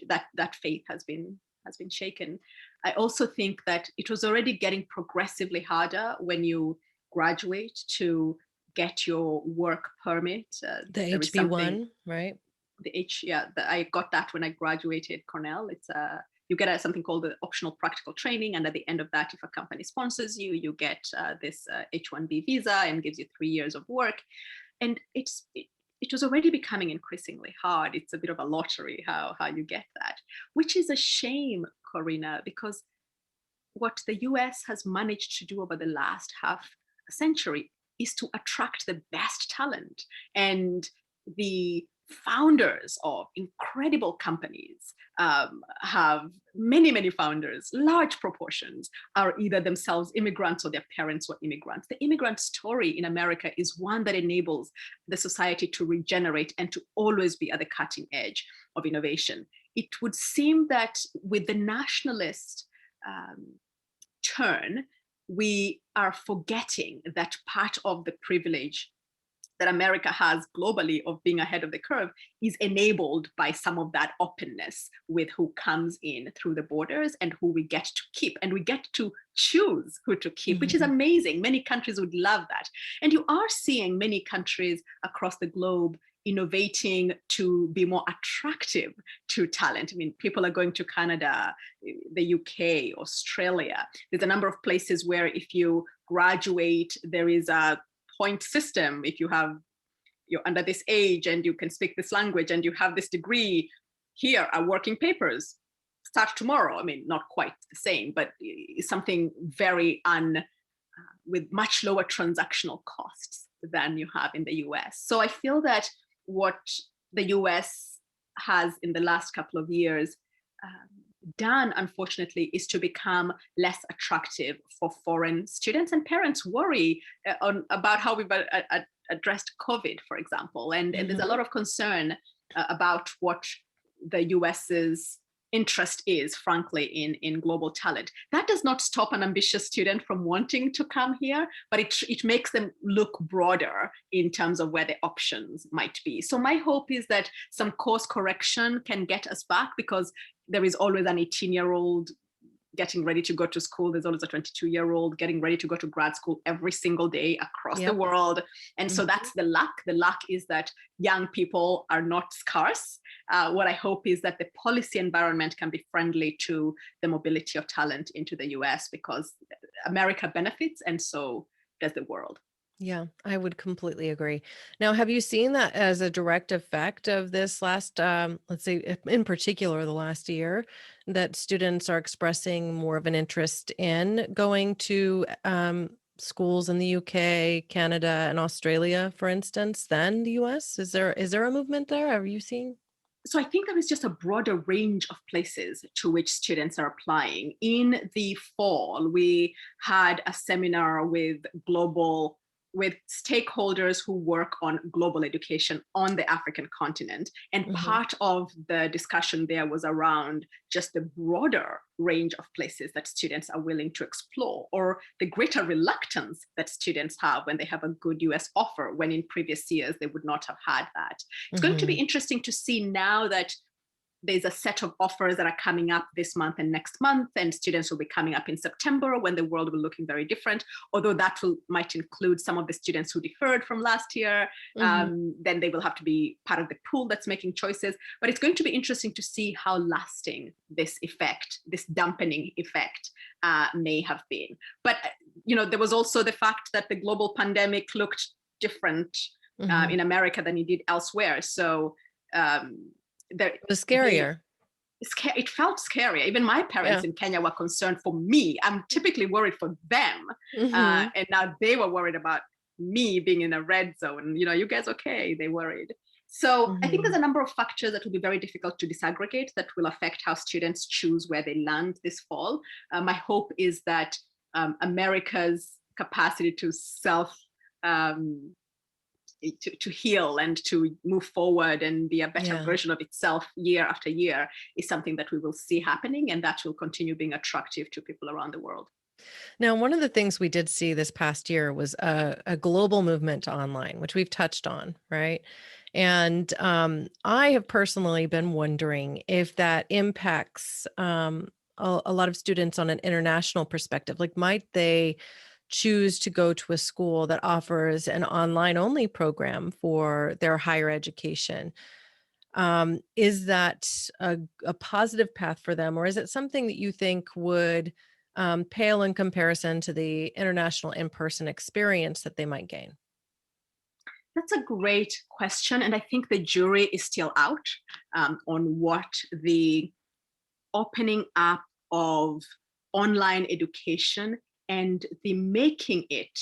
that faith has been shaken. I also think that it was already getting progressively harder when you graduate to get your work permit. The There is HB1, right? I got that when I graduated Cornell. It's you get something called the optional practical training, and at the end of that, if a company sponsors you, you get this H-1B visa and gives you 3 years of work. And it was already becoming increasingly hard. It's a bit of a lottery how you get that, which is a shame, Corina, because what the US has managed to do over the last half a century is to attract the best talent. And the founders of incredible companies have many founders, large proportions are either themselves immigrants or their parents were immigrants. The immigrant story in America is one that enables the society to regenerate and to always be at the cutting edge of innovation. It would seem that with the nationalist turn, we are forgetting that part of the privilege that America has globally of being ahead of the curve is enabled by some of that openness with who comes in through the borders and who we get to keep. And we get to choose who to keep, which is amazing. Many countries would love that. And you are seeing many countries across the globe innovating to be more attractive to talent. I mean, people are going to Canada, the UK, Australia. There's a number of places where if you graduate, there is a point system. If you're under this age and you can speak this language and you have this degree, here are working papers, start tomorrow. I mean, not quite the same, but something very with much lower transactional costs than you have in the US. So I feel that what the US has in the last couple of years done, unfortunately, is to become less attractive for foreign students, and parents worry about how we've addressed COVID, for example. And there's a lot of concern about what the US's interest is, frankly, in global talent. That does not stop an ambitious student from wanting to come here, but it makes them look broader in terms of where the options might be. So my hope is that some course correction can get us back, because there is always an 18-year-old getting ready to go to school. There's always a 22-year-old getting ready to go to grad school every single day across the world. And so that's the luck. The luck is that young people are not scarce. What I hope is that the policy environment can be friendly to the mobility of talent into the US, because America benefits and so does the world. Yeah, I would completely agree. Now, have you seen that as a direct effect of this last, let's say, in particular, the last year, that students are expressing more of an interest in going to schools in the UK, Canada, and Australia, for instance, than the US? Is there a movement there? Are you seeing? So I think there is just a broader range of places to which students are applying. In the fall, we had a seminar with stakeholders who work on global education on the African continent. And part of the discussion there was around just the broader range of places that students are willing to explore, or the greater reluctance that students have when they have a good US offer, when in previous years they would not have had that. It's going to be interesting to see now that there's a set of offers that are coming up this month and next month, and students will be coming up in September when the world will be looking very different, although that might include some of the students who deferred from last year. Then they will have to be part of the pool that's making choices. But it's going to be interesting to see how lasting this effect, this dampening effect, may have been. But there was also the fact that the global pandemic looked different in America than it did elsewhere. So it was scarier. It felt scary. Even my parents in Kenya were concerned for me. I'm typically worried for them. And now they were worried about me being in a red zone. You guys okay? They worried. So I think there's a number of factors that will be very difficult to disaggregate that will affect how students choose where they land this fall. My hope is that America's capacity to to heal and to move forward and be a better version of itself year after year is something that we will see happening, and that will continue being attractive to people around the world. Now, one of the things we did see this past year was a global movement to online, which we've touched on, right? And I have personally been wondering if that impacts a lot of students on an international perspective. Like, might they choose to go to a school that offers an online only program for their higher education? Is that a positive path for them, or is it something that you think would pale in comparison to the international in-person experience that they might gain? That's a great question. And I think the jury is still out on what the opening up of online education and the making it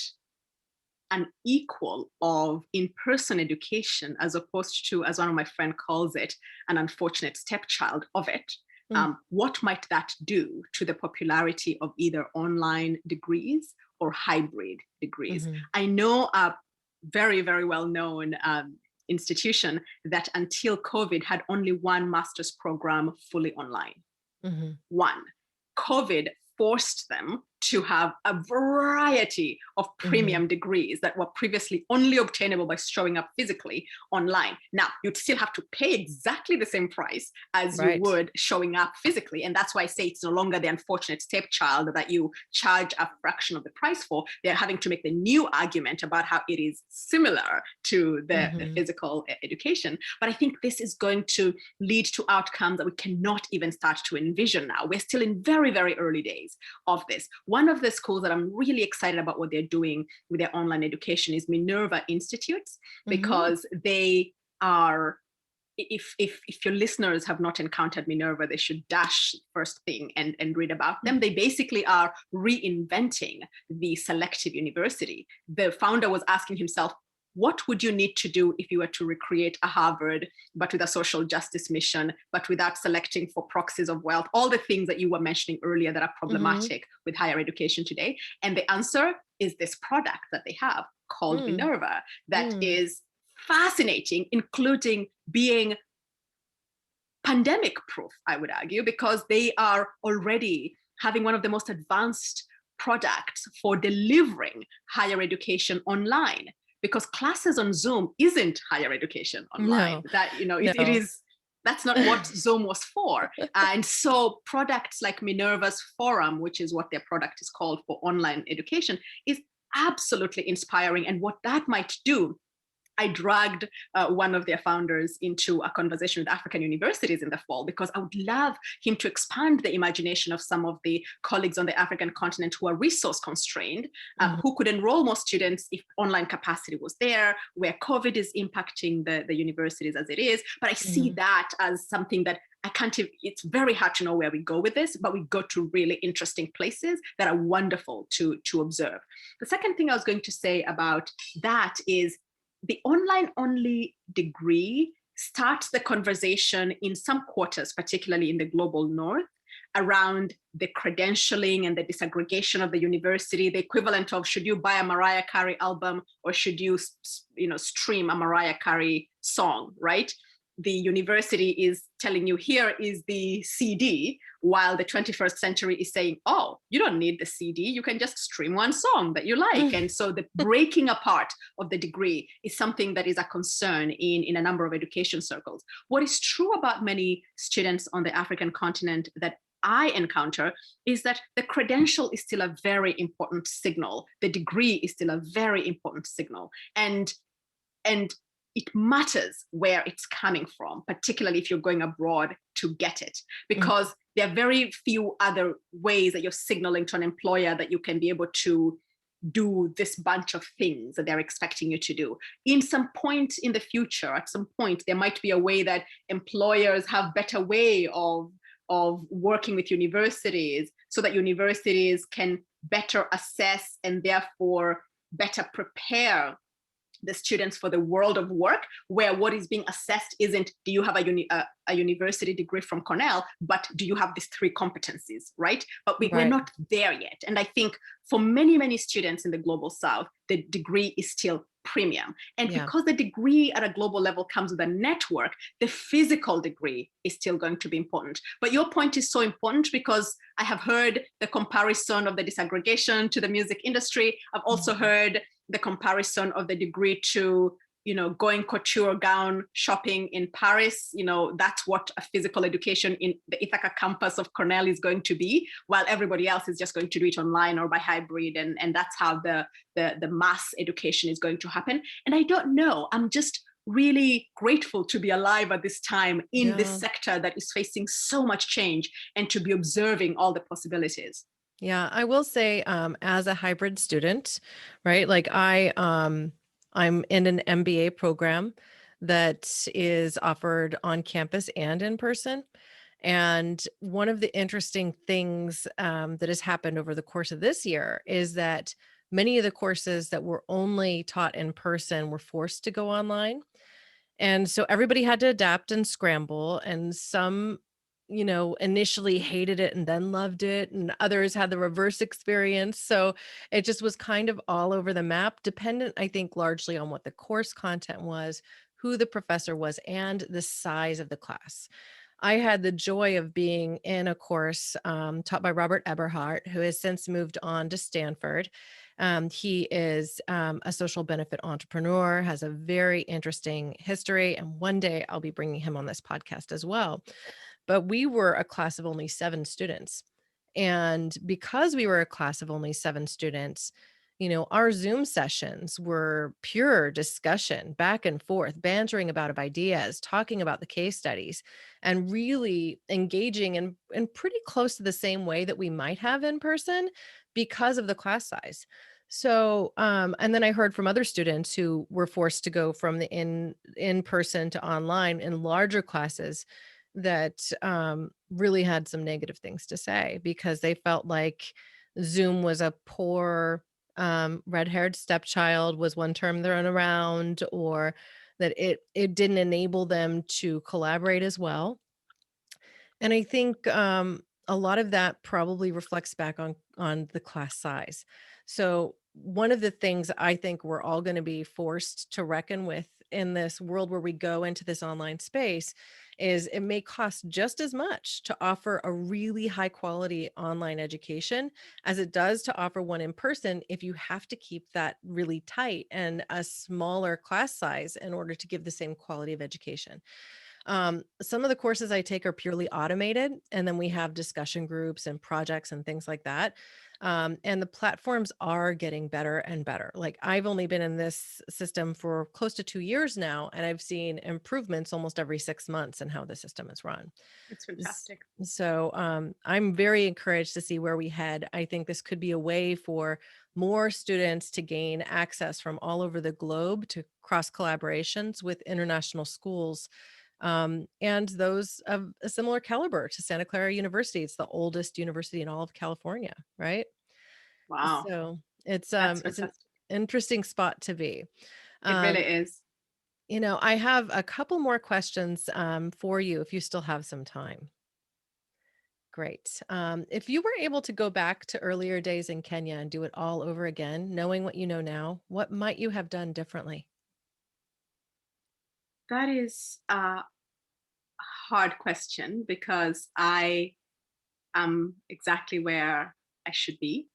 an equal of in-person education, as opposed to, as one of my friends calls it, an unfortunate stepchild of it. What might that do to the popularity of either online degrees or hybrid degrees? Mm-hmm. I know a very, very well-known institution that until COVID had only one master's program fully online. Mm-hmm. One. COVID forced them to have a variety of premium degrees that were previously only obtainable by showing up physically online. Now, you'd still have to pay exactly the same price as you would showing up physically. And that's why I say it's no longer the unfortunate stepchild that you charge a fraction of the price for. They're having to make the new argument about how it is similar to the physical education. But I think this is going to lead to outcomes that we cannot even start to envision now. We're still in very, very early days of this. One of the schools that I'm really excited about what they're doing with their online education is Minerva Institutes, because they are, if your listeners have not encountered Minerva, they should dash first thing and read about them. They basically are reinventing the selective university. The founder was asking himself, what would you need to do if you were to recreate a Harvard, but with a social justice mission, but without selecting for proxies of wealth, all the things that you were mentioning earlier that are problematic with higher education today? And the answer is this product that they have called Minerva that is fascinating, including being pandemic proof, I would argue, because they are already having one of the most advanced products for delivering higher education online. Because classes on Zoom isn't higher education online. No. That, it is, that's not what Zoom was for. And so products like Minerva's Forum, which is what their product is called for online education, is absolutely inspiring. And what that might do, I dragged one of their founders into a conversation with African universities in the fall, because I would love him to expand the imagination of some of the colleagues on the African continent who are resource constrained, who could enroll more students if online capacity was there, where COVID is impacting the universities as it is. But I see that as something that I can't, it's very hard to know where we go with this, but we go to really interesting places that are wonderful to observe. The second thing I was going to say about that is, the online-only degree starts the conversation in some quarters, particularly in the global north, around the credentialing and the disaggregation of the university, the equivalent of, should you buy a Mariah Carey album or should you, stream a Mariah Carey song, right? The university is telling you, here is the CD, while the 21st century is saying, oh, you don't need the CD, you can just stream one song that you like. And so the breaking apart of the degree is something that is a concern in a number of education circles. What is true about many students on the African continent that I encounter is that the credential is still a very important signal. The degree is still a very important signal. And it matters where it's coming from, particularly if you're going abroad to get it, because there are very few other ways that you're signaling to an employer that you can be able to do this bunch of things that they're expecting you to do. In some point in the future, at some point, there might be a way that employers have better way of working with universities so that universities can better assess and therefore better prepare the students for the world of work, where what is being assessed isn't, do you have a university degree from Cornell, but do you have these 3 competencies, right? But we're not there yet. And I think for many, many students in the global South, the degree is still premium. And Yeah. because the degree at a global level comes with a network, the physical degree is still going to be important. But your point is so important because I have heard the comparison of the disaggregation to the music industry. I've also heard the comparison of the degree to, going couture gown shopping in Paris. That's what a physical education in the Ithaca campus of Cornell is going to be, while everybody else is just going to do it online or by hybrid. And that's how the mass education is going to happen. And I don't know, I'm just really grateful to be alive at this time in this sector that is facing so much change and to be observing all the possibilities. Yeah, I will say, as a hybrid student, right? Like I'm in an MBA program that is offered on campus and in person. And one of the interesting things that has happened over the course of this year is that many of the courses that were only taught in person were forced to go online. And so everybody had to adapt and scramble. And some, initially hated it and then loved it. And others had the reverse experience. So it just was kind of all over the map, dependent, I think, largely on what the course content was, who the professor was, and the size of the class. I had the joy of being in a course taught by Robert Eberhardt, who has since moved on to Stanford. He is a social benefit entrepreneur, has a very interesting history, and one day I'll be bringing him on this podcast as well. But we were a class of only 7 students. And because we were a class of only 7 students, our Zoom sessions were pure discussion, back and forth, bantering about ideas, talking about the case studies, and really engaging in pretty close to the same way that we might have in person because of the class size. So, and then I heard from other students who were forced to go from the in person to online in larger classes that really had some negative things to say because they felt like Zoom was a poor red-haired stepchild was one term thrown around, or that it didn't enable them to collaborate as well. And I think a lot of that probably reflects back on the class size. So one of the things I think we're all going to be forced to reckon with in this world where we go into this online space is it may cost just as much to offer a really high quality online education as it does to offer one in person if you have to keep that really tight and a smaller class size in order to give the same quality of education. Some of the courses I take are purely automated, and then we have discussion groups and projects and things like that. And the platforms are getting better and better. Like I've only been in this system for close to 2 years now, and I've seen improvements almost every 6 months in how the system is run. It's fantastic. So I'm very encouraged to see where we head. I think this could be a way for more students to gain access from all over the globe to cross collaborations with international schools and those of a similar caliber to Santa Clara University. It's the oldest university in all of California, right? Wow, So that's it's an fantastic. interesting spot to be. It really Um, is. I have a couple more questions for you if you still have some time. Great. If you were able to go back to earlier days in Kenya and do it all over again, knowing what you know now, what might you have done differently? That is a hard question because I am exactly where I should be.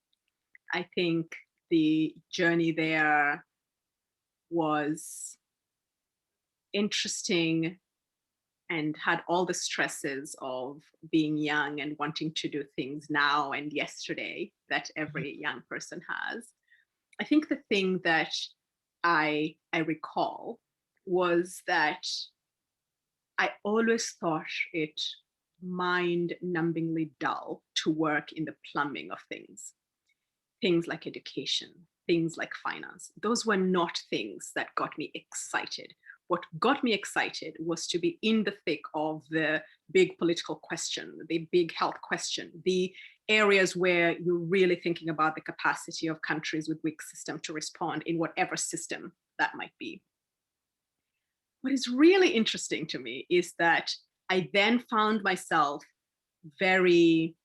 I think the journey there was interesting and had all the stresses of being young and wanting to do things now and yesterday that Mhm. every young person has. I think the thing that I recall was that I always thought it mind-numbingly dull to work in the plumbing of things like education, things like finance. Those were not things that got me excited. What got me excited was to be in the thick of the big political question, the big health question, the areas where you're really thinking about the capacity of countries with weak system to respond in whatever system that might be. What is really interesting to me is that I then found myself very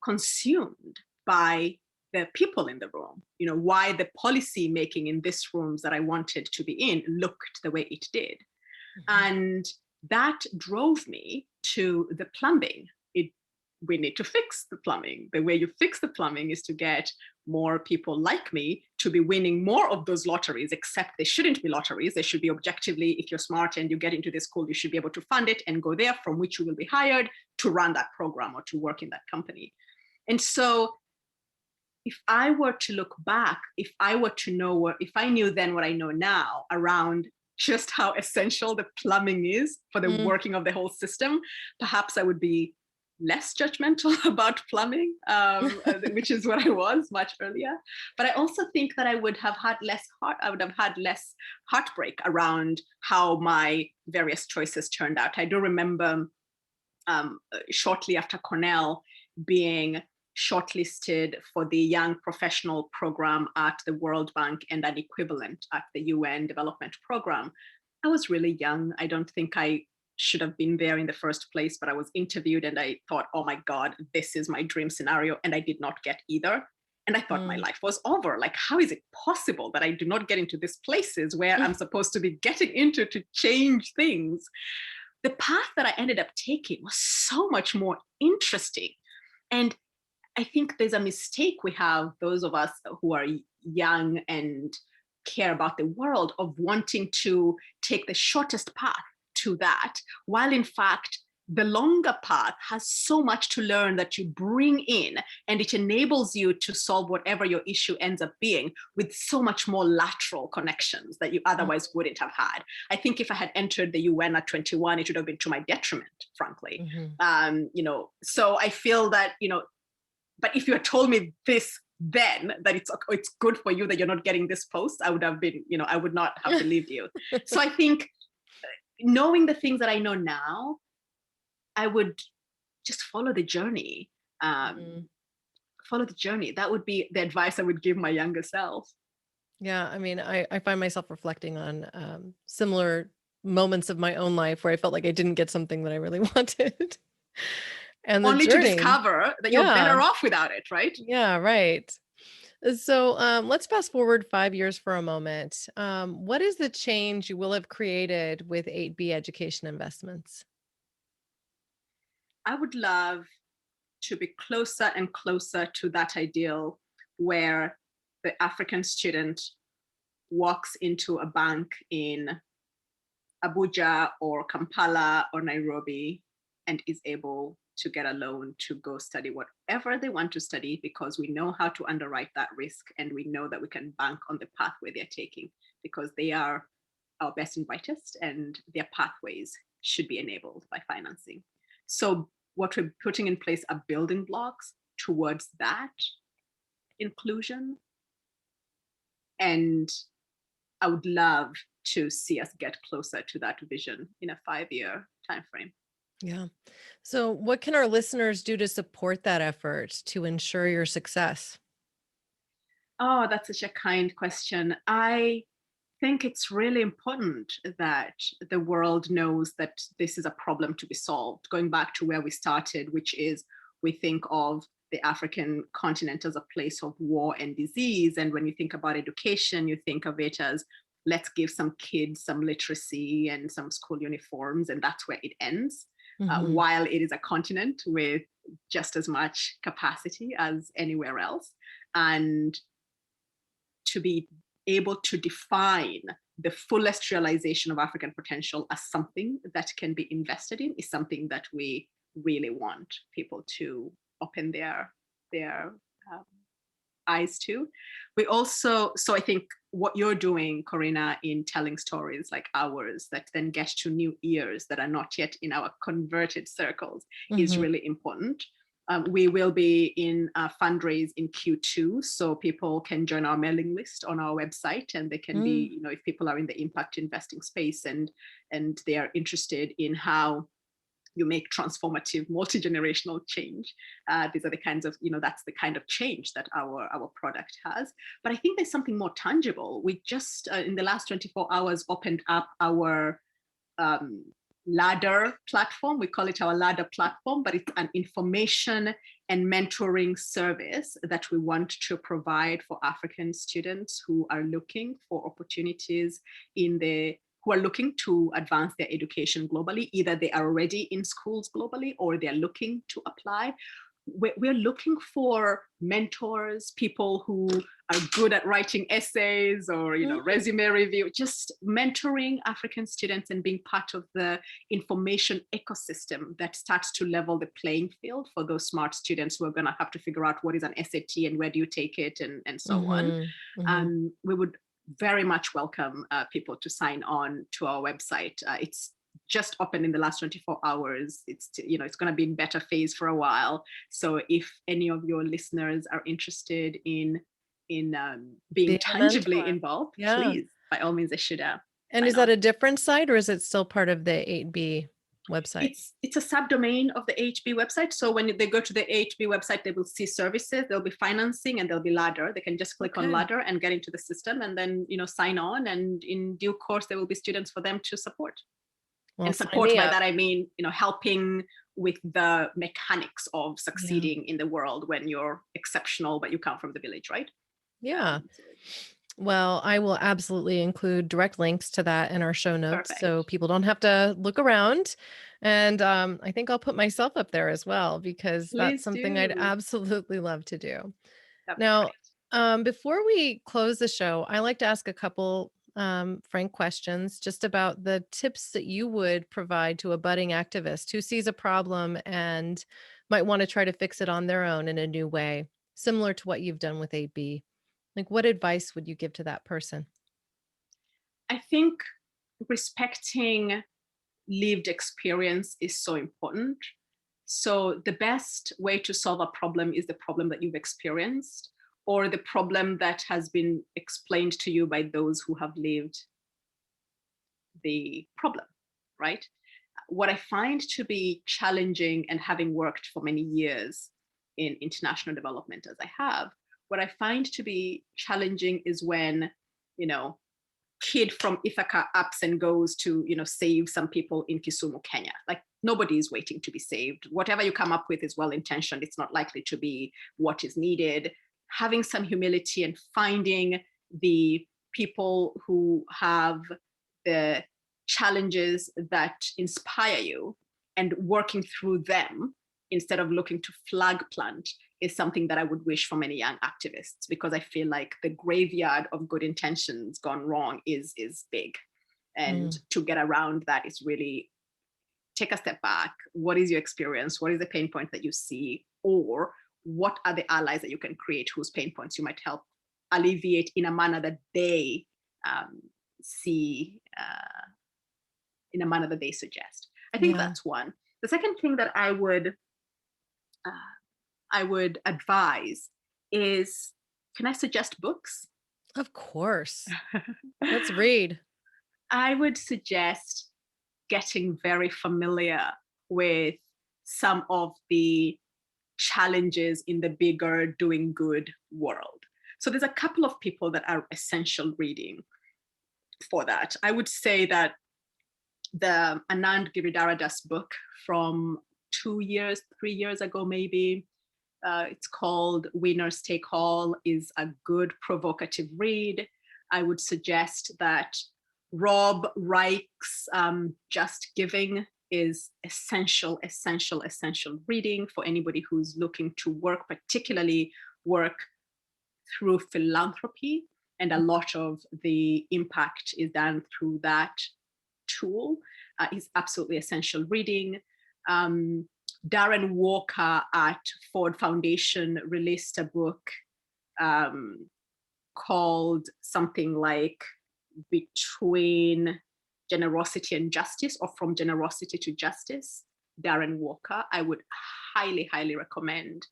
consumed by the people in the room, why the policy making in this rooms that I wanted to be in looked the way it did. And that drove me to the plumbing. We need to fix the plumbing. The way you fix the plumbing is to get more people like me to be winning more of those lotteries, except they shouldn't be lotteries. They should be objectively, if you're smart and you get into this school, you should be able to fund it and go there, from which you will be hired to run that program or to work in that company. And so if I were to look back, if I were to know if I knew then what I know now around just how essential the plumbing is for the working of the whole system, perhaps I would be less judgmental about plumbing, which is what I was much earlier. But I also think that I would have had less heartbreak around how my various choices turned out. I do remember shortly after Cornell being shortlisted for the Young Professional Program at the World Bank and an equivalent at the UN Development Program. I was really young. I don't think I should have been there in the first place, but I was interviewed and I thought, oh my God, this is my dream scenario. And I did not get either. And I thought my life was over. Like, how is it possible that I do not get into these places where I'm supposed to be getting into to change things? The path that I ended up taking was so much more interesting. And I think there's a mistake we have, those of us who are young and care about the world, of wanting to take the shortest path to that, while in fact, the longer path has so much to learn that you bring in, and it enables you to solve whatever your issue ends up being with so much more lateral connections that you otherwise wouldn't have had. I think if I had entered the UN at 21, it would have been to my detriment, frankly. So I feel that, but if you had told me this then, that it's good for you that you're not getting this post, I would have been, I would not have believed you. So I think knowing the things that I know now, I would just follow the journey. Follow the journey. That would be the advice I would give my younger self. Yeah, I mean, I find myself reflecting on similar moments of my own life where I felt like I didn't get something that I really wanted. And the only journey, to discover that you're better off without it, right? Yeah, right. So let's fast forward 5 years for a moment. What is the change you will have created with 8B Education Investments? I would love to be closer and closer to that ideal where the African student walks into a bank in Abuja or Kampala or Nairobi and is able to get a loan to go study whatever they want to study, because we know how to underwrite that risk and we know that we can bank on the pathway they're taking, because they are our best and brightest and their pathways should be enabled by financing. So what we're putting in place are building blocks towards that inclusion. And I would love to see us get closer to that vision in a 5-year timeframe. Yeah. So what can our listeners do to support that effort to ensure your success? Oh, that's such a kind question. I think it's really important that the world knows that this is a problem to be solved. Going back to where we started, which is we think of the African continent as a place of war and disease. And when you think about education, you think of it as, let's give some kids some literacy and some school uniforms, and that's where it ends. While it is a continent with just as much capacity as anywhere else. And to be able to define the fullest realization of African potential as something that can be invested in is something that we really want people to open their eyes to. We also, so I think what you're doing, Corina, in telling stories like ours that then get to new ears that are not yet in our converted circles is really important. We will be in a fundraise in Q2, so people can join our mailing list on our website, and they can be, if people are in the impact investing space and they are interested in how you make transformative multi-generational change. These are the kinds of, that's the kind of change that our product has. But I think there's something more tangible. We just, in the last 24 hours, opened up our ladder platform. We call it our ladder platform, but it's an information and mentoring service that we want to provide for African students who are looking for opportunities who are looking to advance their education globally. Either they are already in schools globally or they're looking to apply. We're looking for mentors, people who are good at writing essays or resume review, just mentoring African students and being part of the information ecosystem that starts to level the playing field for those smart students who are going to have to figure out what is an SAT and where do you take it and so on. We would very much welcome people to sign on to our website. It's just opened in the last 24 hours. It's going to be in beta phase for a while. So if any of your listeners are interested in being tangibly involved, please, by all means, they should. And is that a different site or is it still part of the 8B website? It's a subdomain of the HB website. So when they go to the HB website, they will see services, there'll be financing, and there'll be ladder. They can just click on ladder and get into the system and then sign on. And in due course, there will be students for them to support. Well, and support by that I mean helping with the mechanics of succeeding in the world when you're exceptional but you come from the village, right? Yeah. Well, I will absolutely include direct links to that in our show notes. Perfect. So people don't have to look around. And I think I'll put myself up there as well, because that's something I'd absolutely love to do. Now, before we close the show, I like to ask a couple frank questions just about the tips that you would provide to a budding activist who sees a problem and might want to try to fix it on their own in a new way, similar to what you've done with 8B. Like, what advice would you give to that person? I think respecting lived experience is so important. So the best way to solve a problem is the problem that you've experienced, or the problem that has been explained to you by those who have lived the problem, right? What I find to be challenging, and having worked for many years in international development as I have, what I find to be challenging is when, kid from Ithaca ups and goes to, save some people in Kisumu, Kenya. Like, nobody is waiting to be saved. Whatever you come up with is well-intentioned. It's not likely to be what is needed. Having some humility and finding the people who have the challenges that inspire you and working through them instead of looking to flag plant is something that I would wish for many young activists, because I feel like the graveyard of good intentions gone wrong is big. And to get around that is really take a step back. What is your experience? What is the pain point that you see? Or what are the allies that you can create whose pain points you might help alleviate in a manner that they see, in a manner that they suggest? I think that's one. The second thing that I would advise is, can I suggest books? Of course. Let's read. I would suggest getting very familiar with some of the challenges in the bigger doing good world. So there's a couple of people that are essential reading for that. I would say that the Anand Giridharadas book from 3 years ago, maybe, it's called Winners Take All, is a good provocative read. I would suggest that Rob Reich's Just Giving is essential reading for anybody who's looking to work, particularly work through philanthropy. And a lot of the impact is done through that tool. Is absolutely essential reading. Darren Walker at Ford Foundation released a book called something like Between Generosity and Justice, or From Generosity to Justice. Darren Walker. I would highly recommend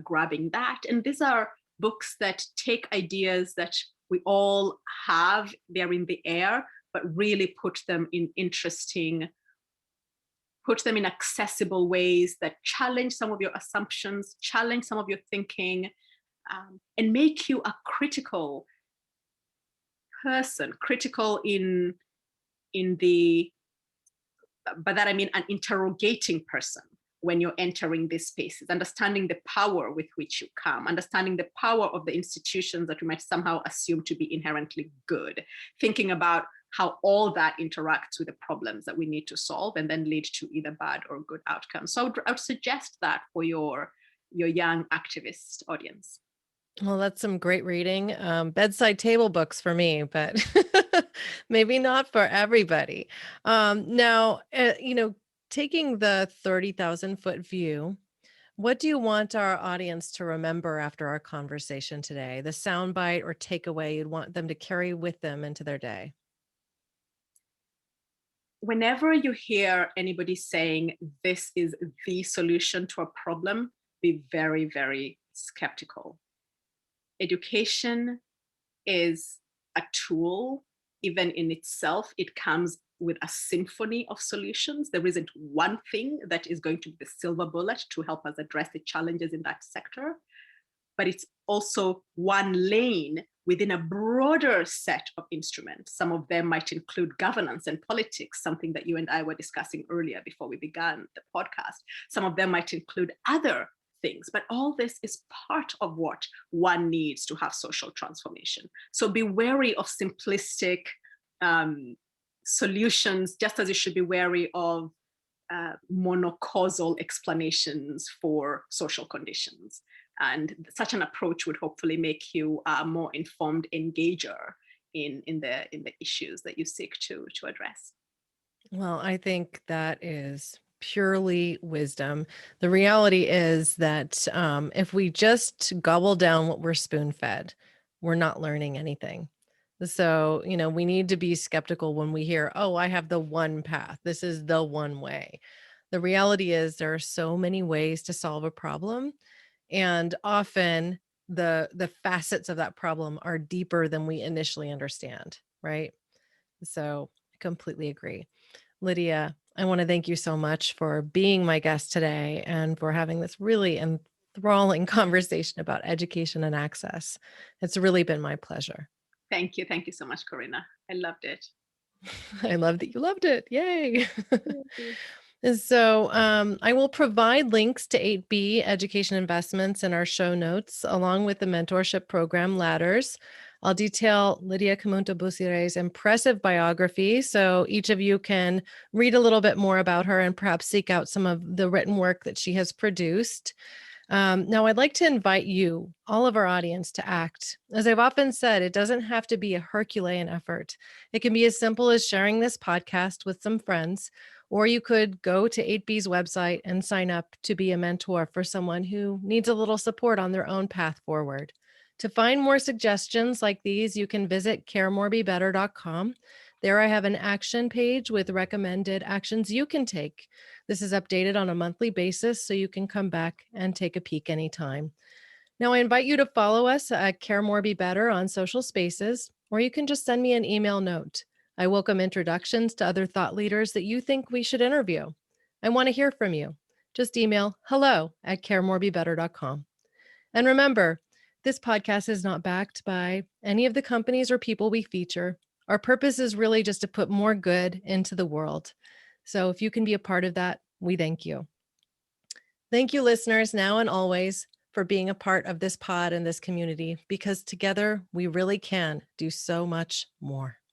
grabbing that. And these are books that take ideas that we all have, they're in the air, but really put them in accessible ways that challenge some of your assumptions, challenge some of your thinking, and make you a critical person, critical in the by that I mean an interrogating person when you're entering these spaces, understanding the power with which you come, understanding the power of the institutions that we might somehow assume to be inherently good, thinking about how all that interacts with the problems that we need to solve and then lead to either bad or good outcomes. So I would suggest that for your young activist audience. Well, that's some great reading. Bedside table books for me, but maybe not for everybody. Now, taking the 30,000-foot view, what do you want our audience to remember after our conversation today? The soundbite or takeaway you'd want them to carry with them into their day? Whenever you hear anybody saying this is the solution to a problem, be very, very skeptical. Education is a tool. Even in itself, it comes with a symphony of solutions. There isn't one thing that is going to be the silver bullet to help us address the challenges in that sector, but it's also one lane within a broader set of instruments. Some of them might include governance and politics, something that you and I were discussing earlier before we began the podcast. Some of them might include other things, but all this is part of what one needs to have social transformation. So be wary of simplistic solutions, just as you should be wary of monocausal explanations for social conditions. And such an approach would hopefully make you a more informed engager in the issues that you seek to address. Well, I think that is purely wisdom. The reality is that if we just gobble down what we're spoon fed, we're not learning anything. So, we need to be skeptical when we hear, oh, I have the one path. This is the one way. The reality is there are so many ways to solve a problem. And often the facets of that problem are deeper than we initially understand, right? So I completely agree. Lydia, I want to thank you so much for being my guest today and for having this really enthralling conversation about education and access. It's really been my pleasure. Thank you. Thank you so much, Corinna. I loved it. I love that you loved it. Yay. And so I will provide links to 8B education investments in our show notes, along with the mentorship program Ladders. I'll detail Lydiah Kemunto Bosire's impressive biography, so each of you can read a little bit more about her and perhaps seek out some of the written work that she has produced. Now, I'd like to invite you, all of our audience, to act. As I've often said, it doesn't have to be a Herculean effort. It can be as simple as sharing this podcast with some friends, or you could go to 8B's website and sign up to be a mentor for someone who needs a little support on their own path forward. To find more suggestions like these, you can visit caremorebebetter.com. There I have an action page with recommended actions you can take. This is updated on a monthly basis, so you can come back and take a peek anytime. Now, I invite you to follow us at Care More Be Better on social spaces, or you can just send me an email note. I welcome introductions to other thought leaders that you think we should interview. I want to hear from you. Just email hello@caremorebebetter.com. And remember, this podcast is not backed by any of the companies or people we feature. Our purpose is really just to put more good into the world. So if you can be a part of that, we thank you. Thank you, listeners, now and always, for being a part of this pod and this community, because together we really can do so much more.